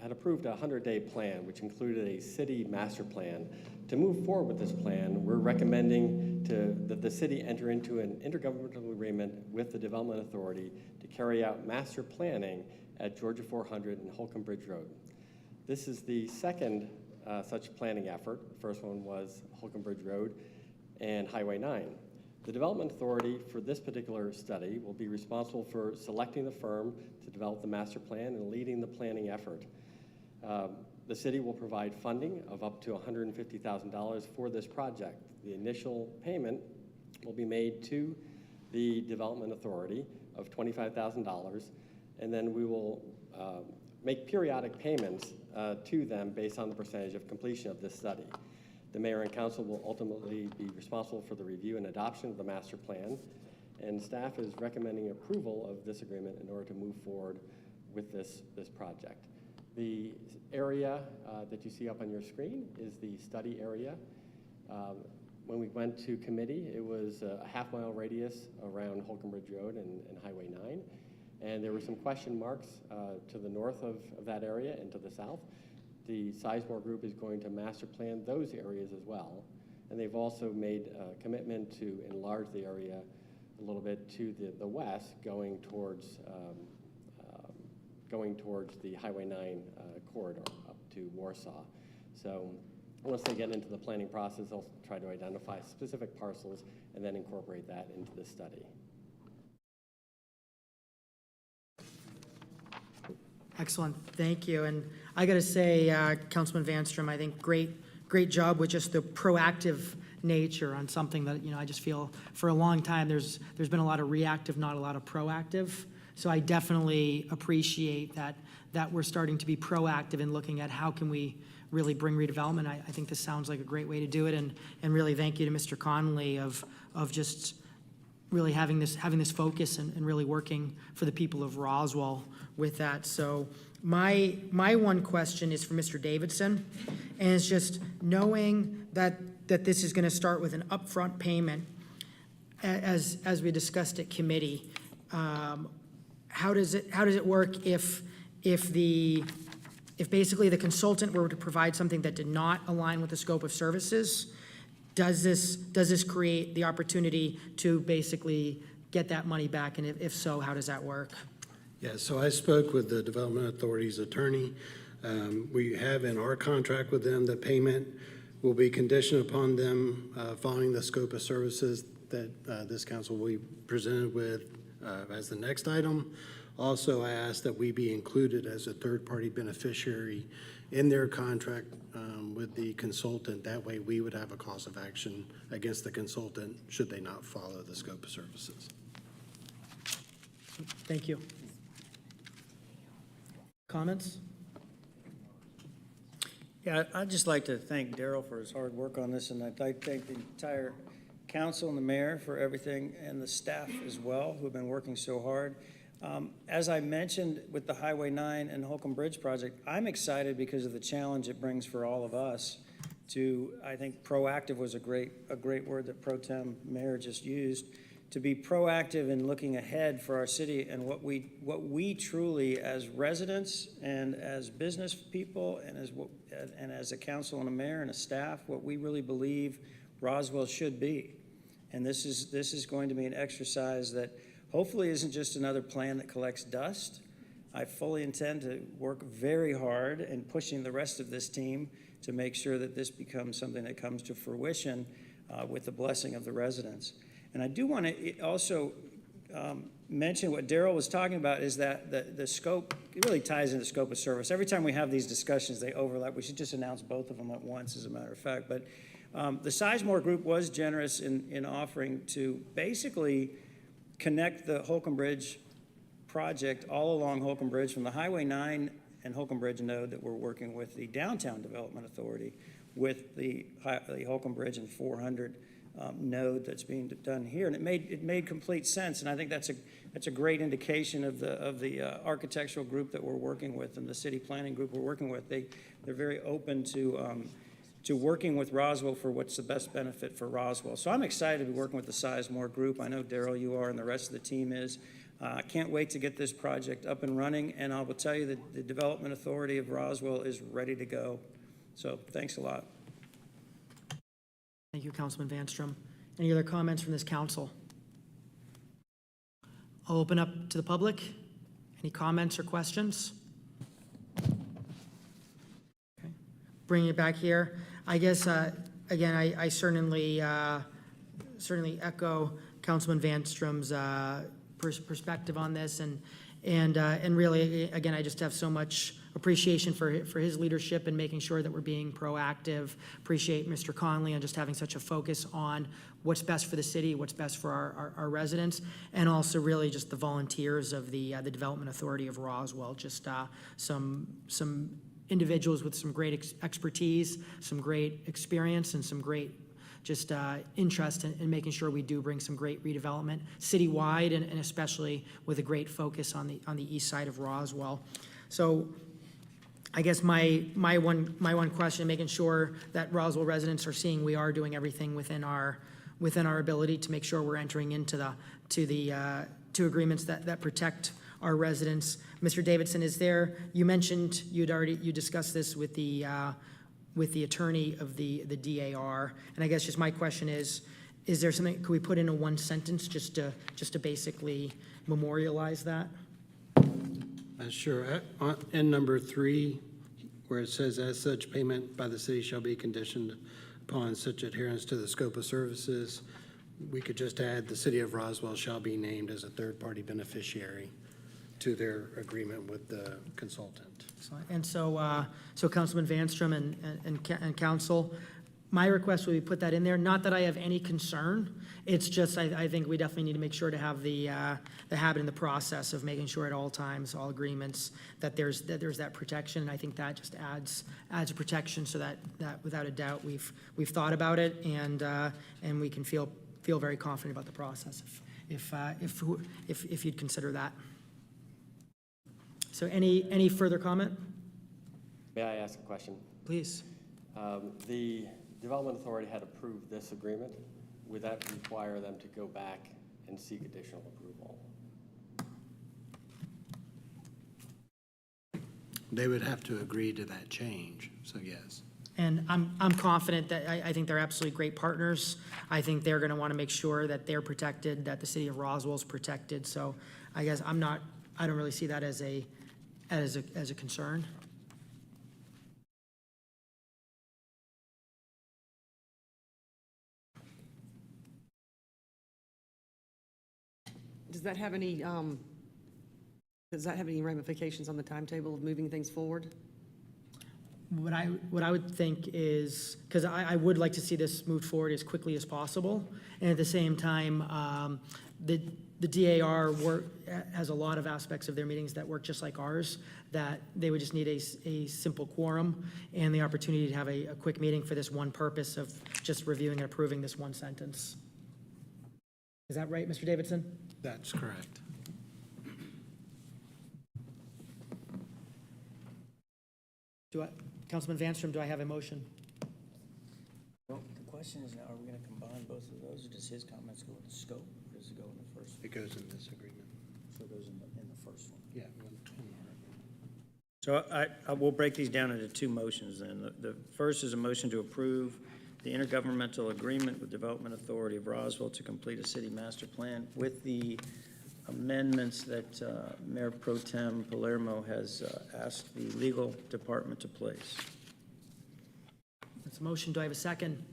had approved a 100-day plan, which included a city master plan. To move forward with this plan, we're recommending that the city enter into an intergovernmental agreement with the Development Authority to carry out master planning at Georgia 400 and Holcomb Bridge Road. This is the second such planning effort. The first one was Holcomb Bridge Road and Highway 9. The Development Authority for this particular study will be responsible for selecting the firm to develop the master plan and leading the planning effort. The city will provide funding of up to $150,000 for this project. The initial payment will be made to the Development Authority of $25,000, and then we will make periodic payments to them based on the percentage of completion of this study. The Mayor and Council will ultimately be responsible for the review and adoption of the master plan, and staff is recommending approval of this agreement in order to move forward with this project. The area that you see up on your screen is the study area. When we went to committee, it was a half-mile radius around Holcomb Bridge Road and Highway 9. And there were some question marks to the north of that area and to the south. The Sizemore Group is going to master plan those areas as well. And they've also made a commitment to enlarge the area a little bit to the west, going towards the Highway 9 corridor up to Warsaw. So once they get into the planning process, they'll try to identify specific parcels and then incorporate that into the study. Excellent, thank you. And I got to say, Councilman Vanstrom, I think great job with just the proactive nature on something that, I just feel for a long time there's been a lot of reactive, not a lot of proactive. So I definitely appreciate that we're starting to be proactive in looking at how can we really bring redevelopment. I think this sounds like a great way to do it, and really thank you to Mr. Connolly of just really having this focus and really working for the people of Roswell with that. So my one question is for Mr. Davidson, and it's just knowing that this is going to start with an upfront payment, as we discussed at committee. How does it work if basically the consultant were to provide something that did not align with the scope of services? Does this create the opportunity to basically get that money back? And if so, how does that work? Yeah, so I spoke with the Development Authority's attorney. We have in our contract with them that payment will be conditioned upon them following the scope of services that this council will be presented with as the next item. Also, I asked that we be included as a third-party beneficiary in their contract with the consultant. That way, we would have a cause of action against the consultant should they not follow the scope of services. Thank you. Comments? Yeah, I'd just like to thank Daryl for his hard work on this, and I'd like to thank the entire council and the mayor for everything, and the staff as well, who've been working so hard. As I mentioned with the Highway 9 and Holcomb Bridge project, I'm excited because of the challenge it brings for all of us to, I think proactive was a great word that Pro Tem Mayor just used, to be proactive in looking ahead for our city and what we truly as residents and as business people and as a council and a mayor and a staff, what we really believe Roswell should be. And this is going to be an exercise that hopefully isn't just another plan that collects dust. I fully intend to work very hard and pushing the rest of this team to make sure that this becomes something that comes to fruition with the blessing of the residents. And I do want to also mention what Daryl was talking about is that the scope, it really ties into the scope of service. Every time we have these discussions, they overlap. We should just announce both of them at once, as a matter of fact. But the Sizemore Group was generous in offering to basically connect the Holcomb Bridge project all along Holcomb Bridge from the Highway 9 and Holcomb Bridge node that we're working with the Downtown Development Authority with the Holcomb Bridge and 400 node that's being done here, and it made complete sense. And I think that's a great indication of the architectural group that we're working with and the city planning group we're working with. They're very open to working with Roswell for what's the best benefit for Roswell. So I'm excited to be working with the Sizemore Group. I know Daryl, you are, and the rest of the team is. I can't wait to get this project up and running, and I will tell you that the Development Authority of Roswell is ready to go. So thanks a lot. Thank you, Councilman Vanstrom. Any other comments from this council? I'll open up to the public. Any comments or questions? Okay. Bringing it back here. I guess, again, I certainly echo Councilman Vanstrom's perspective on this, and really, again, I just have so much appreciation for his leadership and making sure that we're being proactive. Appreciate Mr. Conley on just having such a focus on what's best for the city, what's best for our residents, and also really just the volunteers of the Development Authority of Roswell. Just some individuals with some great expertise, some great experience, and some great just interest in making sure we do bring some great redevelopment citywide, and especially with a great focus on the east side of Roswell. So I guess my one question, making sure that Roswell residents are seeing we are doing everything within our ability to make sure we're entering into two agreements that protect our residents. Mr. Davidson, you mentioned you discussed this with the attorney of the DAR, and I guess just my question is there something, could we put in a one sentence just to basically memorialize that? Sure. In number 3, where it says, as such payment by the city shall be conditioned upon such adherence to the scope of services, we could just add the city of Roswell shall be named as a third-party beneficiary to their agreement with the consultant. And so Councilman Vanstrom and council, my request would be put that in there. Not that I have any concern. It's just I think we definitely need to make sure to have the habit in the process of making sure at all times, all agreements, that there's that protection. And I think that just adds a protection so that without a doubt we've thought about it, and we can feel very confident about the process if you'd consider that. So any further comment? May I ask a question? Please. The Development Authority had approved this agreement. Would that require them to go back and seek additional approval? They would have to agree to that change, so yes. And I'm confident that I think they're absolutely great partners. I think they're going to want to make sure that they're protected, that the city of Roswell is protected. So I guess I'm not I don't really see that as a concern. Does that have any ramifications on the timetable of moving things forward? What I would think is, because I would like to see this moved forward as quickly as possible, and at the same time, the DAR has a lot of aspects of their meetings that work just like ours, that they would just need a simple quorum and the opportunity to have a quick meeting for this one purpose of just reviewing and approving this one sentence. Is that right, Mr. Davidson? That's correct. Councilman Vanstrom, do I have a motion? Well, the question is now, are we going to combine both of those, or does his comments go in the scope, or does it go in the first? It goes in this agreement. So it goes in the first one. Yeah. So I will break these down into two motions then. The first is a motion to approve the intergovernmental agreement with Development Authority of Roswell to complete a city master plan with the amendments that Mayor Pro Tem Palermo has asked the legal department to place. That's a motion. Do I have a second?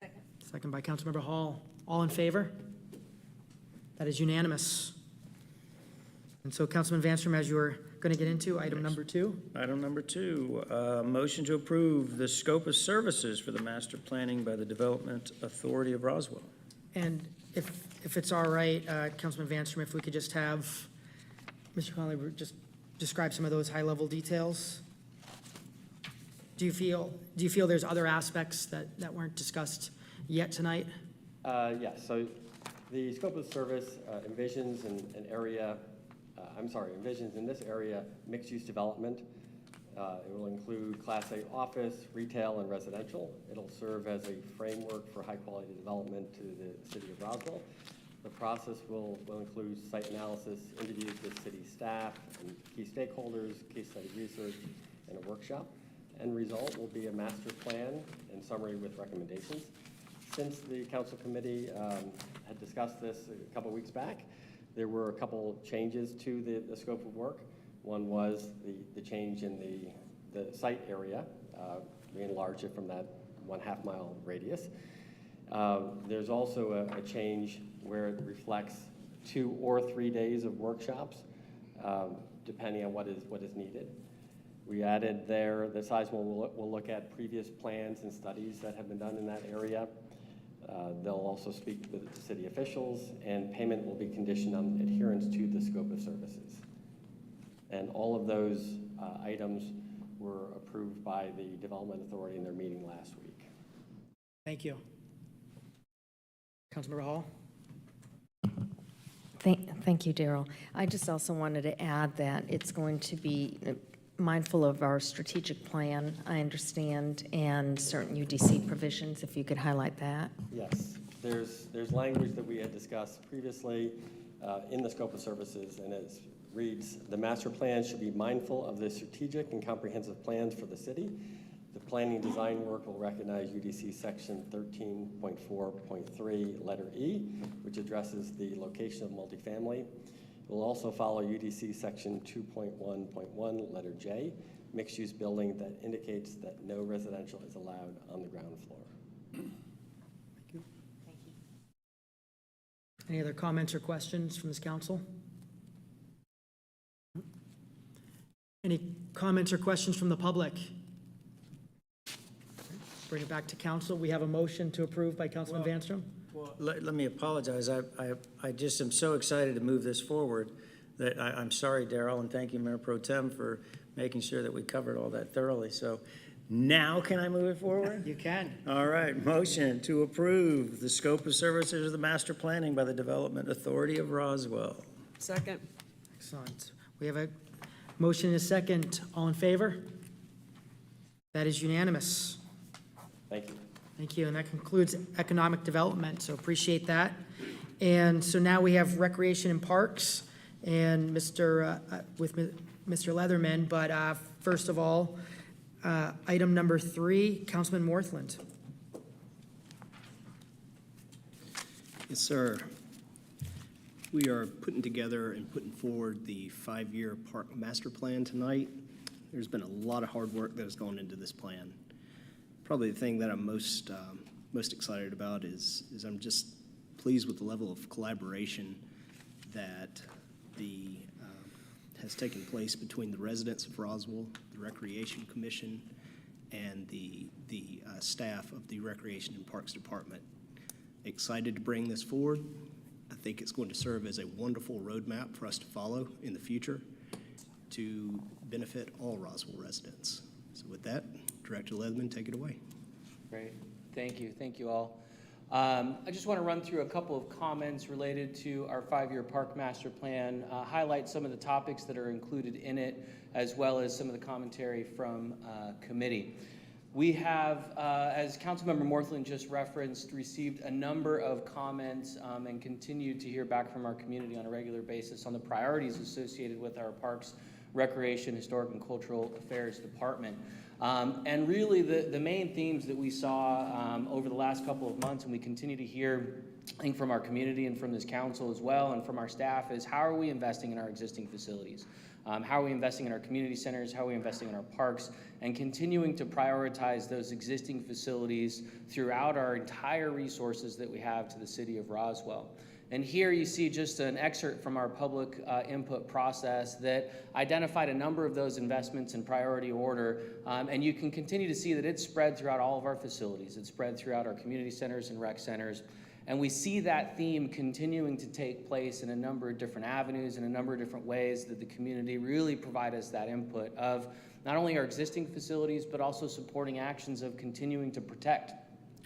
Second. Second by Councilmember Hall. All in favor? That is unanimous. And so, Councilman Vanstrom, as you were going to get into item number 2. Item number 2, motion to approve the scope of services for the master planning by the Development Authority of Roswell. And if it's all right, Councilman Vanstrom, if we could just have Mr. Conley just describe some of those high-level details. Do you feel there's other aspects that weren't discussed yet tonight? Yes, so the scope of service envisions envisions in this area mixed-use development. It will include Class A office, retail, and residential. It'll serve as a framework for high-quality development to the city of Roswell. The process will include site analysis, interviews with city staff and key stakeholders, case study research, and a workshop. End result will be a master plan and summary with recommendations. Since the council committee had discussed this a couple weeks back, there were a couple changes to the scope of work. One was the change in the site area. We enlarged it from that 1/2 mile radius. There's also a change where it reflects 2 or 3 days of workshops, depending on what is needed. We added there, the sizable will look at previous plans and studies that have been done in that area. They'll also speak with the city officials, and payment will be conditioned on adherence to the scope of services. And all of those items were approved by the Development Authority in their meeting last week. Thank you. Councilmember Hall? Thank you, Darrell. I just also wanted to add that it's going to be mindful of our strategic plan, I understand, and certain UDC provisions, if you could highlight that. Yes, there's language that we had discussed previously in the scope of services, and it reads, the master plan should be mindful of the strategic and comprehensive plans for the city. The planning design work will recognize UDC section 13.4.3 letter E, which addresses the location of multifamily. It will also follow UDC section 2.1.1 letter J, mixed-use building that indicates that no residential is allowed on the ground floor. Thank you. Thank you. Any other comments or questions from this council? Any comments or questions from the public? Bring it back to council. We have a motion to approve by Councilman Vanstrom. Well, let me apologize. I just am so excited to move this forward that I'm sorry, Darrell, and thank you, Mayor Pro Tem, for making sure that we covered all that thoroughly. So now can I move it forward? You can. All right, motion to approve the scope of services of the master planning by the Development Authority of Roswell. Second. Excellent. We have a motion and a second. All in favor? That is unanimous. Thank you. Thank you, and that concludes economic development, so appreciate that. And so now we have recreation and parks, and with Mr. Leatherman, but first of all, item number 3, Councilman Morthland. Yes, sir. We are putting together and putting forward the 5-year park master plan tonight. There's been a lot of hard work that has gone into this plan. Probably the thing that I'm most excited about is I'm just pleased with the level of collaboration that has taken place between the residents of Roswell, the Recreation Commission, and the staff of the Recreation and Parks Department. Excited to bring this forward. I think it's going to serve as a wonderful roadmap for us to follow in the future to benefit all Roswell residents. So with that, Director Leatherman, take it away. Great. Thank you. Thank you all. I just want to run through a couple of comments related to our 5-year park master plan, highlight some of the topics that are included in it, as well as some of the commentary from committee. We have, as Councilmember Morthland just referenced, received a number of comments and continue to hear back from our community on a regular basis on the priorities associated with our Parks, Recreation, Historic, and Cultural Affairs Department. And really the main themes that we saw over the last couple of months, and we continue to hear, I think, from our community and from this council as well, and from our staff, is how are we investing in our existing facilities? How are we investing in our community centers? How are we investing in our parks? And continuing to prioritize those existing facilities throughout our entire resources that we have to the city of Roswell. And here you see just an excerpt from our public input process that identified a number of those investments in priority order. And you can continue to see that it's spread throughout all of our facilities. It's spread throughout our community centers and rec centers. And we see that theme continuing to take place in a number of different avenues, in a number of different ways that the community really provide us that input of not only our existing facilities, but also supporting actions of continuing to protect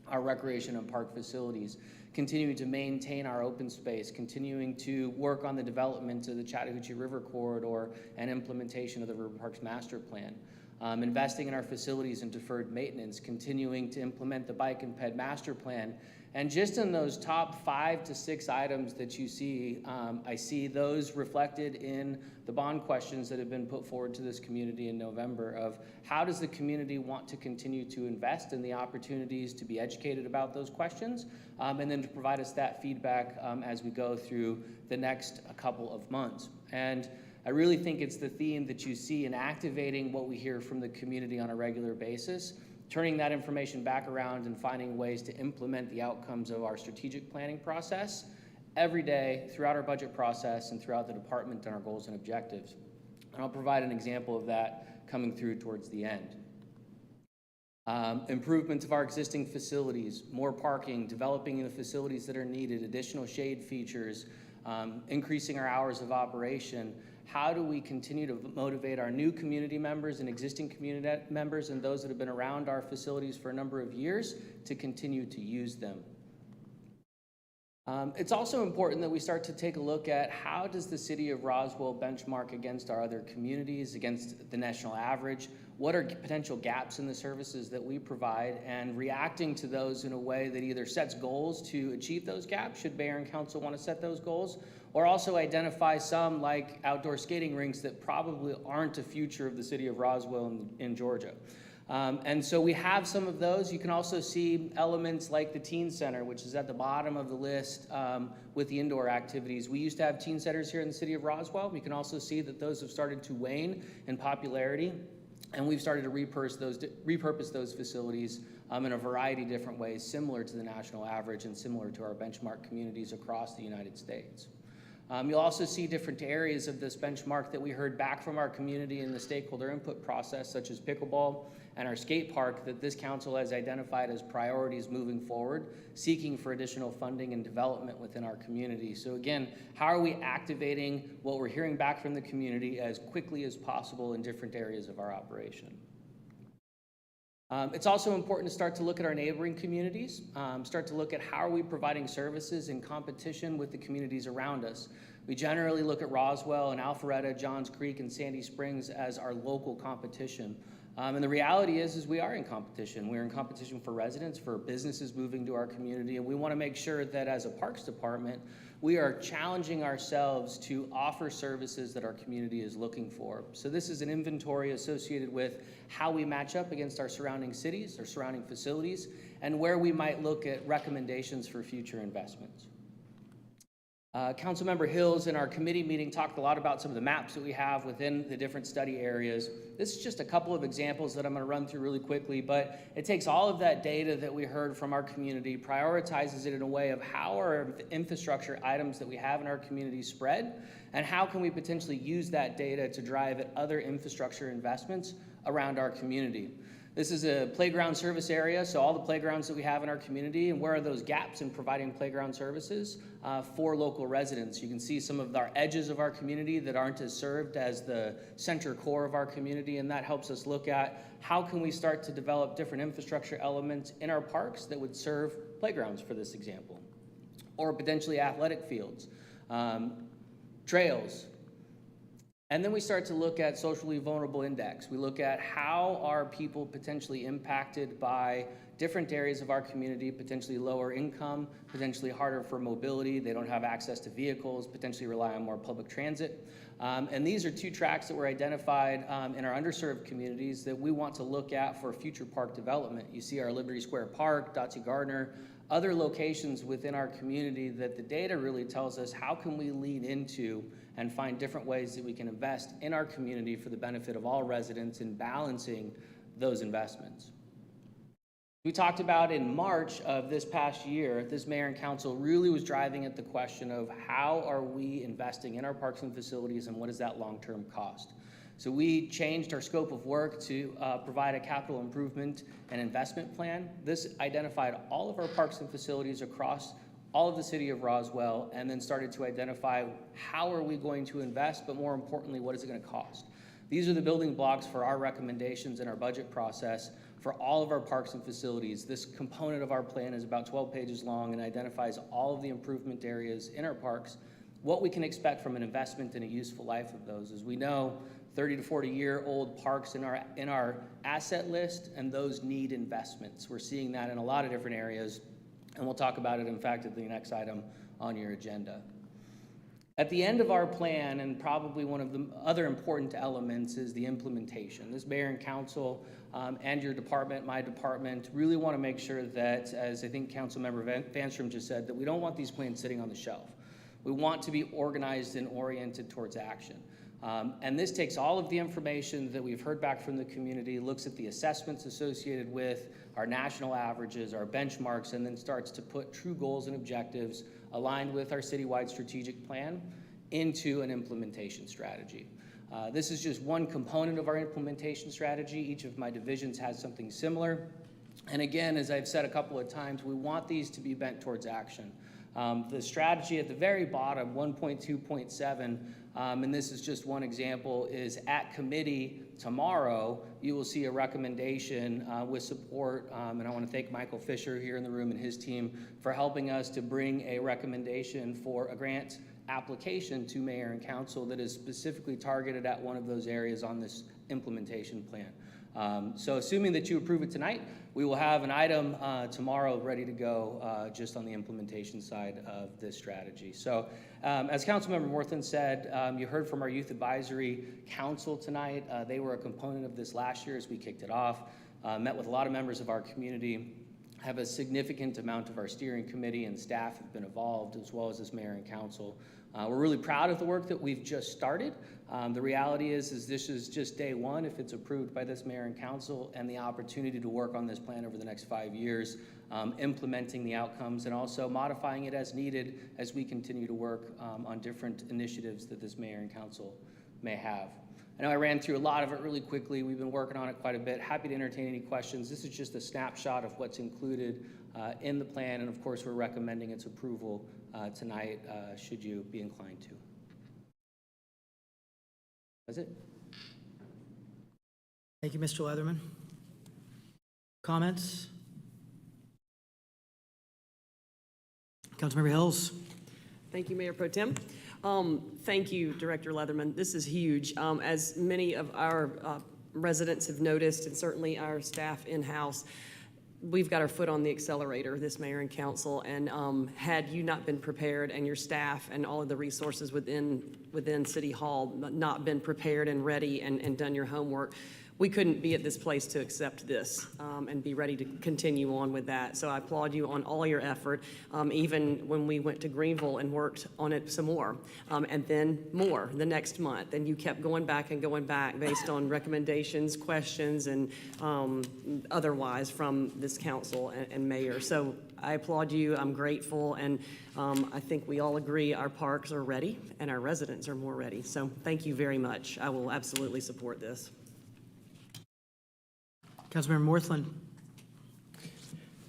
our recreation and park facilities, continuing to maintain our open space, continuing to work on the development of the Chattahoochee River Corridor and implementation of the River Parks Master Plan. Investing in our facilities and deferred maintenance, continuing to implement the Bike and Ped Master Plan. And just in those top 5 to 6 items that you see, I see those reflected in the bond questions that have been put forward to this community in November of how does the community want to continue to invest in the opportunities to be educated about those questions, and then to provide us that feedback as we go through the next couple of months. And I really think it's the theme that you see in activating what we hear from the community on a regular basis, turning that information back around and finding ways to implement the outcomes of our strategic planning process every day throughout our budget process and throughout the department and our goals and objectives. And I'll provide an example of that coming through towards the end. Improvements of our existing facilities, more parking, developing the facilities that are needed, additional shade features, increasing our hours of operation. How do we continue to motivate our new community members and existing community members and those that have been around our facilities for a number of years to continue to use them? It's also important that we start to take a look at how does the city of Roswell benchmark against our other communities, against the national average? What are potential gaps in the services that we provide, and reacting to those in a way that either sets goals to achieve those gaps, should mayor and council want to set those goals, or also identify some like outdoor skating rinks that probably aren't a future of the city of Roswell in Georgia. And so we have some of those. You can also see elements like the teen center, which is at the bottom of the list with the indoor activities. We used to have teen centers here in the city of Roswell. We can also see that those have started to wane in popularity, and we've started to repurpose those facilities in a variety of different ways, similar to the national average and similar to our benchmark communities across the United States. You'll also see different areas of this benchmark that we heard back from our community in the stakeholder input process, such as pickleball and our skate park, that this council has identified as priorities moving forward, seeking for additional funding and development within our community. So again, how are we activating what we're hearing back from the community as quickly as possible in different areas of our operation? It's also important to start to look at our neighboring communities, start to look at how are we providing services in competition with the communities around us. We generally look at Roswell and Alpharetta, Johns Creek, and Sandy Springs as our local competition. And the reality is we are in competition. We're in competition for residents, for businesses moving to our community, and we want to make sure that as a Parks Department, we are challenging ourselves to offer services that our community is looking for. So this is an inventory associated with how we match up against our surrounding cities, our surrounding facilities, and where we might look at recommendations for future investments. Councilmember Hills in our committee meeting talked a lot about some of the maps that we have within the different study areas. This is just a couple of examples that I'm going to run through really quickly, but it takes all of that data that we heard from our community, prioritizes it in a way of how our infrastructure items that we have in our community spread, and how can we potentially use that data to drive at other infrastructure investments around our community. This is a playground service area, so all the playgrounds that we have in our community, and where are those gaps in providing playground services for local residents. You can see some of our edges of our community that aren't as served as the center core of our community, and that helps us look at how can we start to develop different infrastructure elements in our parks that would serve playgrounds, for this example, or potentially athletic fields, trails. And then we start to look at socially vulnerable index. We look at how are people potentially impacted by different areas of our community, potentially lower income, potentially harder for mobility, they don't have access to vehicles, potentially rely on more public transit. And these are two tracks that were identified in our underserved communities that we want to look at for future park development. You see our Liberty Square Park, Dotsie Gardner, other locations within our community that the data really tells us how can we lean into and find different ways that we can invest in our community for the benefit of all residents in balancing those investments. We talked about in March of this past year, this mayor and council really was driving at the question of how are we investing in our parks and facilities and what is that long-term cost? So we changed our scope of work to provide a capital improvement and investment plan. This identified all of our parks and facilities across all of the city of Roswell, and then started to identify how are we going to invest, but more importantly, what is it going to cost? These are the building blocks for our recommendations in our budget process for all of our parks and facilities. This component of our plan is about 12 pages long and identifies all of the improvement areas in our parks, what we can expect from an investment and a useful life of those. As we know, 30 to 40-year-old parks in our asset list, and those need investments. We're seeing that in a lot of different areas, and we'll talk about it, in fact, at the next item on your agenda. At the end of our plan, and probably one of the other important elements, is the implementation. This mayor and council and your department, my department, really want to make sure that, as I think Councilmember Vanstrom just said, that we don't want these plans sitting on the shelf. We want to be organized and oriented towards action. And this takes all of the information that we've heard back from the community, looks at the assessments associated with our national averages, our benchmarks, and then starts to put true goals and objectives aligned with our citywide strategic plan into an implementation strategy. This is just one component of our implementation strategy. Each of my divisions has something similar. And again, as I've said a couple of times, we want these to be bent towards action. The strategy at the very bottom, 1.2.7, and this is just one example, is at committee tomorrow, you will see a recommendation with support, and I want to thank Michael Fisher here in the room and his team for helping us to bring a recommendation for a grant application to mayor and council that is specifically targeted at one of those areas on this implementation plan. So assuming that you approve it tonight, we will have an item tomorrow ready to go just on the implementation side of this strategy. So as Councilmember Morthen said, you heard from our Youth Advisory Council tonight. They were a component of this last year as we kicked it off, met with a lot of members of our community, have a significant amount of our steering committee and staff have been involved, as well as this mayor and council. We're really proud of the work that we've just started. The reality is this is just day one if it's approved by this mayor and council, and the opportunity to work on this plan over the next 5 years, implementing the outcomes and also modifying it as needed as we continue to work on different initiatives that this mayor and council may have. I know I ran through a lot of it really quickly. We've been working on it quite a bit. Happy to entertain any questions. This is just a snapshot of what's included in the plan, and of course, we're recommending its approval tonight, should you be inclined to. That's it. Thank you, Mr. Leatherman. Comments? Councilmember Hills. Thank you, Mayor Pro Tem. Thank you, Director Leatherman. This is huge. As many of our residents have noticed, and certainly our staff in-house, we've got our foot on the accelerator, this mayor and council, and had you not been prepared and your staff and all of the resources within City Hall not been prepared and ready and done your homework, we couldn't be at this place to accept this and be ready to continue on with that. So I applaud you on all your effort, even when we went to Greenville and worked on it some more, and then more the next month. And you kept going back and going back based on recommendations, questions, and otherwise from this council and mayor. So I applaud you. I'm grateful. And I think we all agree our parks are ready and our residents are more ready. So thank you very much. I will absolutely support this. Councilmember Morthland.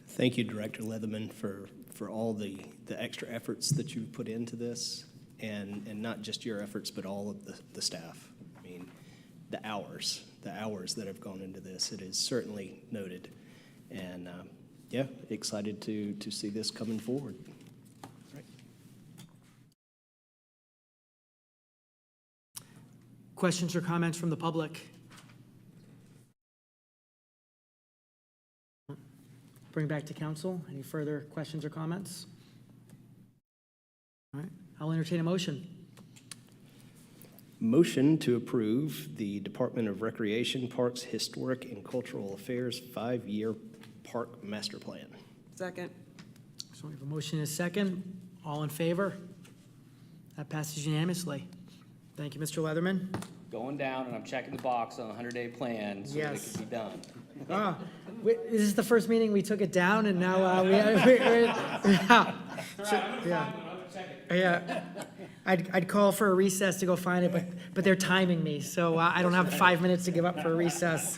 Thank you, Director Leatherman, for all the extra efforts that you've put into this, and not just your efforts, but all of the staff. I mean, the hours that have gone into this, it is certainly noted. And yeah, excited to see this coming forward. Right. Questions or comments from the public? Bring back to council. Any further questions or comments? All right, I'll entertain a motion. Motion to approve the Department of Recreation, Parks, Historic, and Cultural Affairs 5-year Park Master Plan. Second. So we have a motion and a second. All in favor? That passes unanimously. Thank you, Mr. Leatherman. Going down, and I'm checking the box on a 100-day plan so that it Yes. can be done. This is the first meeting we took it down, and now yeah. I'd call for a recess to go find it, but they're timing me, so I don't have 5 minutes to give up for a recess.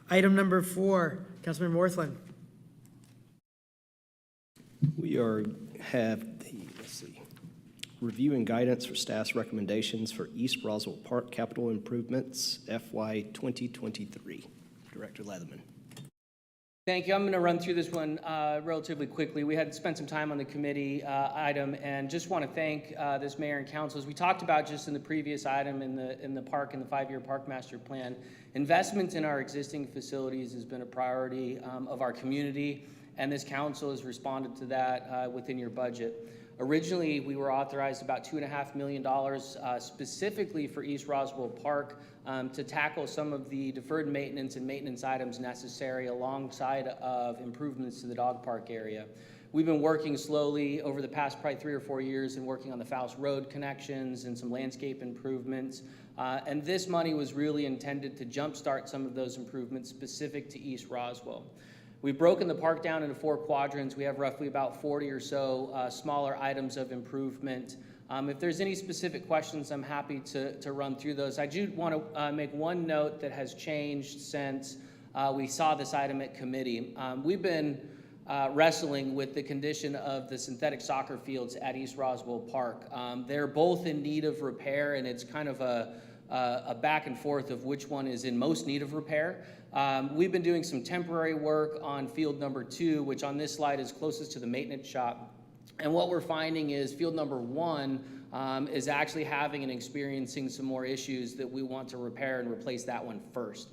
Item number 4, Councilmember Morthland. We have the, review and guidance for staff's recommendations for East Roswell Park capital improvements FY 2023. Director Leatherman. Thank you. I'm going to run through this one relatively quickly. We had spent some time on the committee item, and just want to thank this mayor and council. As we talked about just in the previous item in the park, in the 5-year park master plan, investments in our existing facilities has been a priority of our community, and this council has responded to that within your budget. Originally, we were authorized about $2.5 million specifically for East Roswell Park to tackle some of the deferred maintenance and maintenance items necessary alongside of improvements to the dog park area. We've been working slowly over the past probably 3 or 4 years and working on the Faust Road connections and some landscape improvements. And this money was really intended to jumpstart some of those improvements specific to East Roswell. We've broken the park down into 4 quadrants. We have roughly about 40 or so smaller items of improvement. If there's any specific questions, I'm happy to run through those. I do want to make one note that has changed since we saw this item at committee. We've been wrestling with the condition of the synthetic soccer fields at East Roswell Park. They're both in need of repair, and it's kind of a back and forth of which one is in most need of repair. We've been doing some temporary work on field number 2, which on this slide is closest to the maintenance shop. And what we're finding is field number 1 is actually having and experiencing some more issues that we want to repair and replace that one first.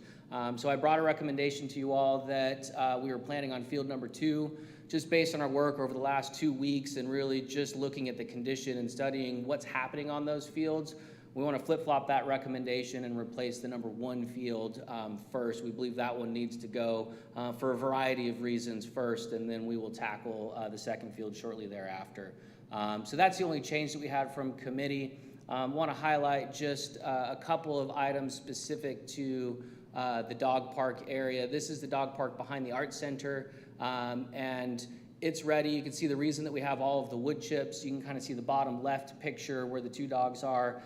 So I brought a recommendation to you all that we were planning on field number 2, just based on our work over the last 2 weeks and really just looking at the condition and studying what's happening on those fields. We want to flip-flop that recommendation and replace the number 1 field first. We believe that one needs to go for a variety of reasons first, and then we will tackle the second field shortly thereafter. So that's the only change that we had from committee. Want to highlight just a couple of items specific to the dog park area. This is the dog park behind the Art Center, and it's ready. You can see the reason that we have all of the wood chips. You can kind of see the bottom left picture where the 2 dogs are.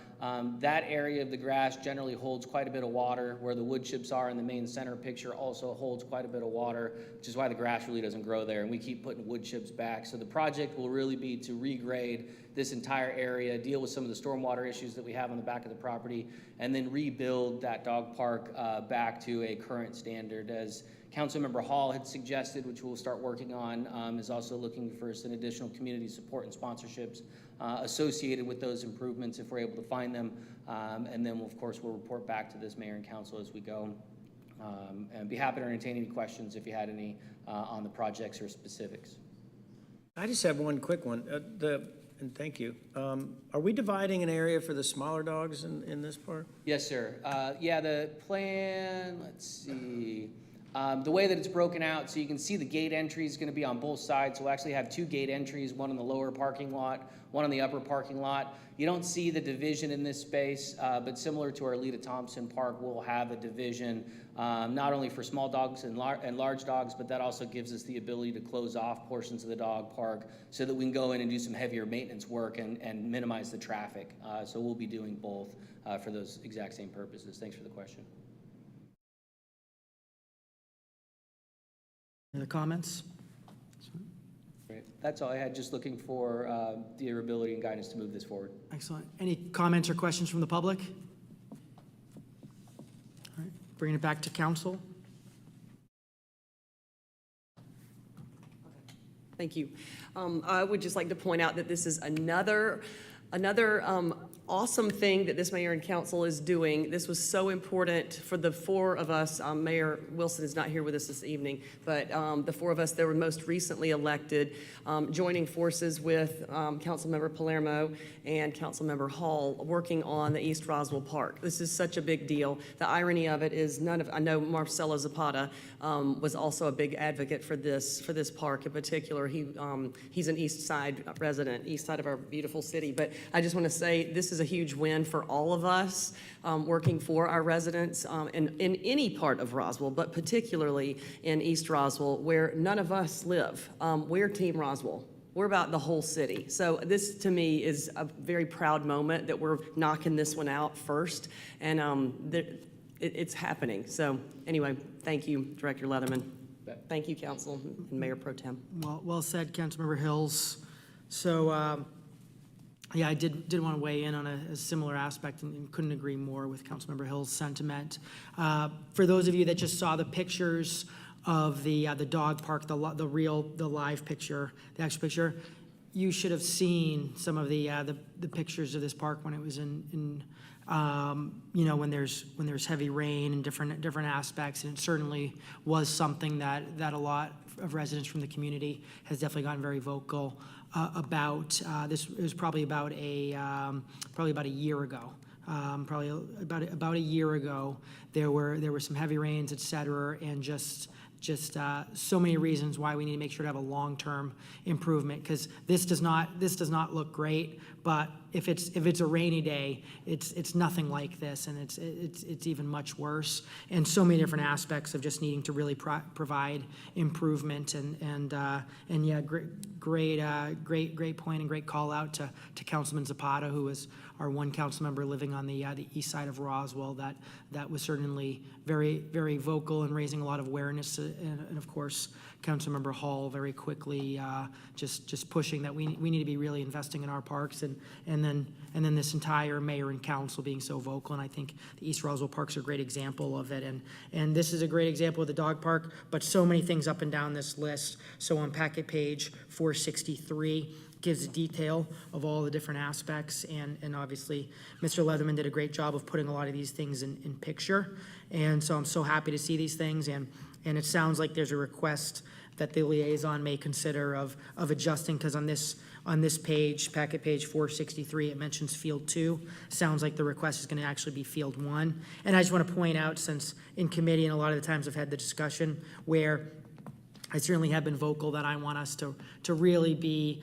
That area of the grass generally holds quite a bit of water, where the wood chips are in the main center picture also holds quite a bit of water, which is why the grass really doesn't grow there, and we keep putting wood chips back. So the project will really be to regrade this entire area, deal with some of the stormwater issues that we have on the back of the property, and then rebuild that dog park back to a current standard. As Councilmember Hall had suggested, which we'll start working on, is also looking for some additional community support and sponsorships associated with those improvements if we're able to find them. And then, of course, we'll report back to this mayor and council as we go. And be happy to entertain any questions if you had any on the projects or specifics. I just have one quick one. and thank you. Are we dividing an area for the smaller dogs in this park? Yes, sir. Yeah, the plan, let's see. The way that it's broken out, so you can see the gate entry is going to be on both sides. We'll actually have two gate entries, one in the lower parking lot, one in the upper parking lot. You don't see the division in this space, but similar to our Lita Thompson Park, we'll have a division not only for small dogs and large dogs, but that also gives us the ability to close off portions of the dog park so that we can go in and do some heavier maintenance work and minimize the traffic. So we'll be doing both for those exact same purposes. Thanks for the question. Any other comments? Great. That's all I had, just looking for your ability and guidance to move this forward. Excellent. Any comments or questions from the public? All right, bringing it back to council. Thank you. I would just like to point out that this is another awesome thing that this mayor and council is doing. This was so important for the four of us. Mayor Wilson is not here with us this evening, but the four of us that were most recently elected, joining forces with Councilmember Palermo and Councilmember Hall, working on the East Roswell Park. This is such a big deal. The irony of it is I know Marcelo Zapata was also a big advocate for this park in particular. He's an East Side resident, east side of our beautiful city. But I just want to say this is a huge win for all of us working for our residents in any part of Roswell, but particularly in East Roswell, where none of us live. We're Team Roswell. We're about the whole city. So this, to me, is a very proud moment that we're knocking this one out first, and it's happening. So anyway, thank you, Director Leatherman. Thank you, Council and Mayor Pro Tem. Well said, Councilmember Hills. So, yeah, I did want to weigh in on a similar aspect and couldn't agree more with Councilmember Hill's sentiment. For those of you that just saw the pictures of the dog park, the live picture, the actual picture, you should have seen some of the pictures of this park when it was in when there's heavy rain and different aspects, and it certainly was something that a lot of residents from the community has definitely gotten very vocal about. This was probably about a year ago. Probably about a year ago, there were some heavy rains, et cetera, and just so many reasons why we need to make sure to have a long-term improvement, because this does not look great. But if it's a rainy day, it's nothing like this, and it's even much worse. And so many different aspects of just needing to really provide improvement. And yeah, great point and great call out to Councilman Zapata, who is our one council member living on the east side of Roswell. That was certainly very, very vocal and raising a lot of awareness. And of course, Councilmember Hall very quickly just pushing that we need to be really investing in our parks, and then this entire mayor and council being so vocal. And I think the East Roswell Park's a great example of it. And this is a great example of the dog park, but so many things up and down this list. So on packet page 463, gives a detail of all the different aspects, and obviously Mr. Leatherman did a great job of putting a lot of these things in picture. And so I'm so happy to see these things, and it sounds like there's a request that the liaison may consider of adjusting, because on this page, packet page 463, it mentions field 2. Sounds like the request is going to actually be field 1. And I just want to point out, since in committee and a lot of the times I've had the discussion where I certainly have been vocal that I want us to really be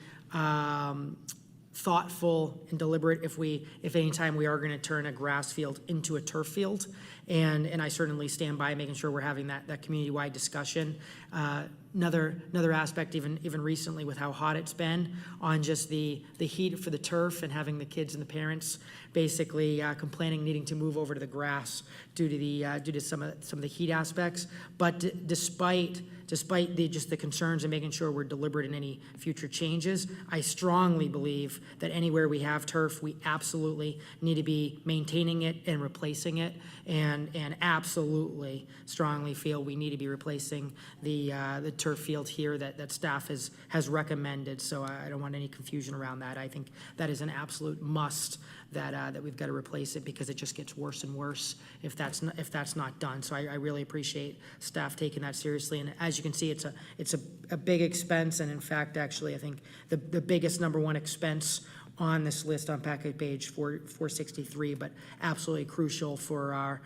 thoughtful and deliberate if any time we are going to turn a grass field into a turf field, and I certainly stand by making sure we're having that community-wide discussion. Another aspect, even recently with how hot it's been, on just the heat for the turf, and having the kids and the parents basically complaining, needing to move over to the grass due to some of the heat aspects. But despite the concerns and making sure we're deliberate in any future changes, I strongly believe that anywhere we have turf, we absolutely need to be maintaining it and replacing it, and absolutely strongly feel we need to be replacing the turf field here that staff has recommended. So I don't want any confusion around that. I think that is an absolute must that we've got to replace it because it just gets worse and worse if that's not done. So I really appreciate staff taking that seriously. And as you can see, it's a big expense. And in fact, actually, I think the biggest number one expense on this list on packet page 463, but absolutely crucial for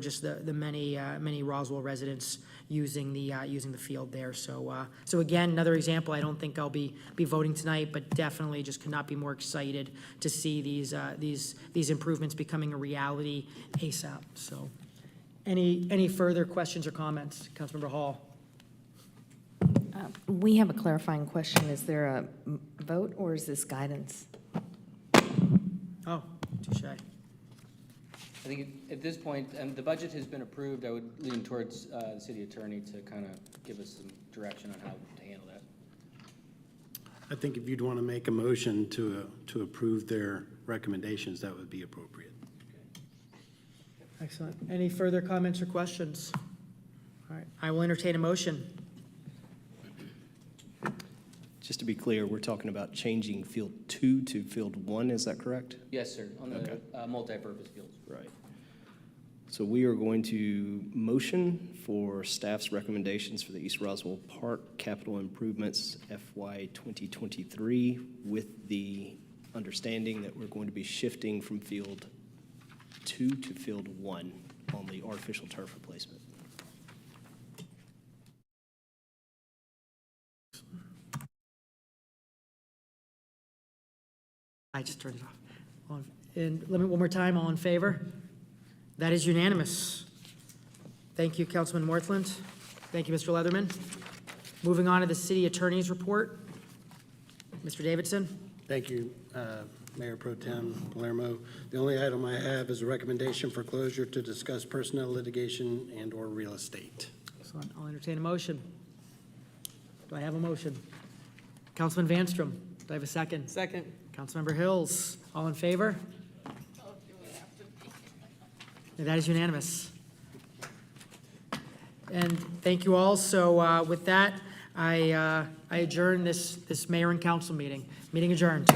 just the many Roswell residents using the field there. So again, another example. I don't think I'll be voting tonight, but definitely just could not be more excited to see these improvements becoming a reality ASAP. So, any further questions or comments, Councilmember Hall? We have a clarifying question. Is there a vote or is this guidance? Oh, touche. I think at this point, and the budget has been approved, I would lean towards the city attorney to kind of give us some direction on how to handle that. I think if you'd want to make a motion to approve their recommendations, that would be appropriate. Excellent. Any further comments or questions? All right, I will entertain a motion. Just to be clear, we're talking about changing Field 2 to Field 1, is that correct? Yes, sir, on the multi-purpose fields. Right. So we are going to motion for staff's recommendations for the East Roswell Park capital improvements FY 2023 with the understanding that we're going to be shifting from Field 2 to Field 1 on the artificial turf replacement. I just turned it off. And let me one more time, all in favor? That is unanimous. Thank you, Councilman Morthland. Thank you, Mr. Leatherman. Moving on to the city attorney's report. Mr. Davidson. Thank you, Mayor Pro Tem Palermo. The only item I have is a recommendation for closure to discuss personnel litigation and/or real estate. Excellent. I'll entertain a motion. Do I have a motion? Councilman Vanstrom, do I have a second? Second. Councilmember Hills, all in favor? That is unanimous. And thank you all. So with that, I adjourn this mayor and council meeting. Meeting adjourned.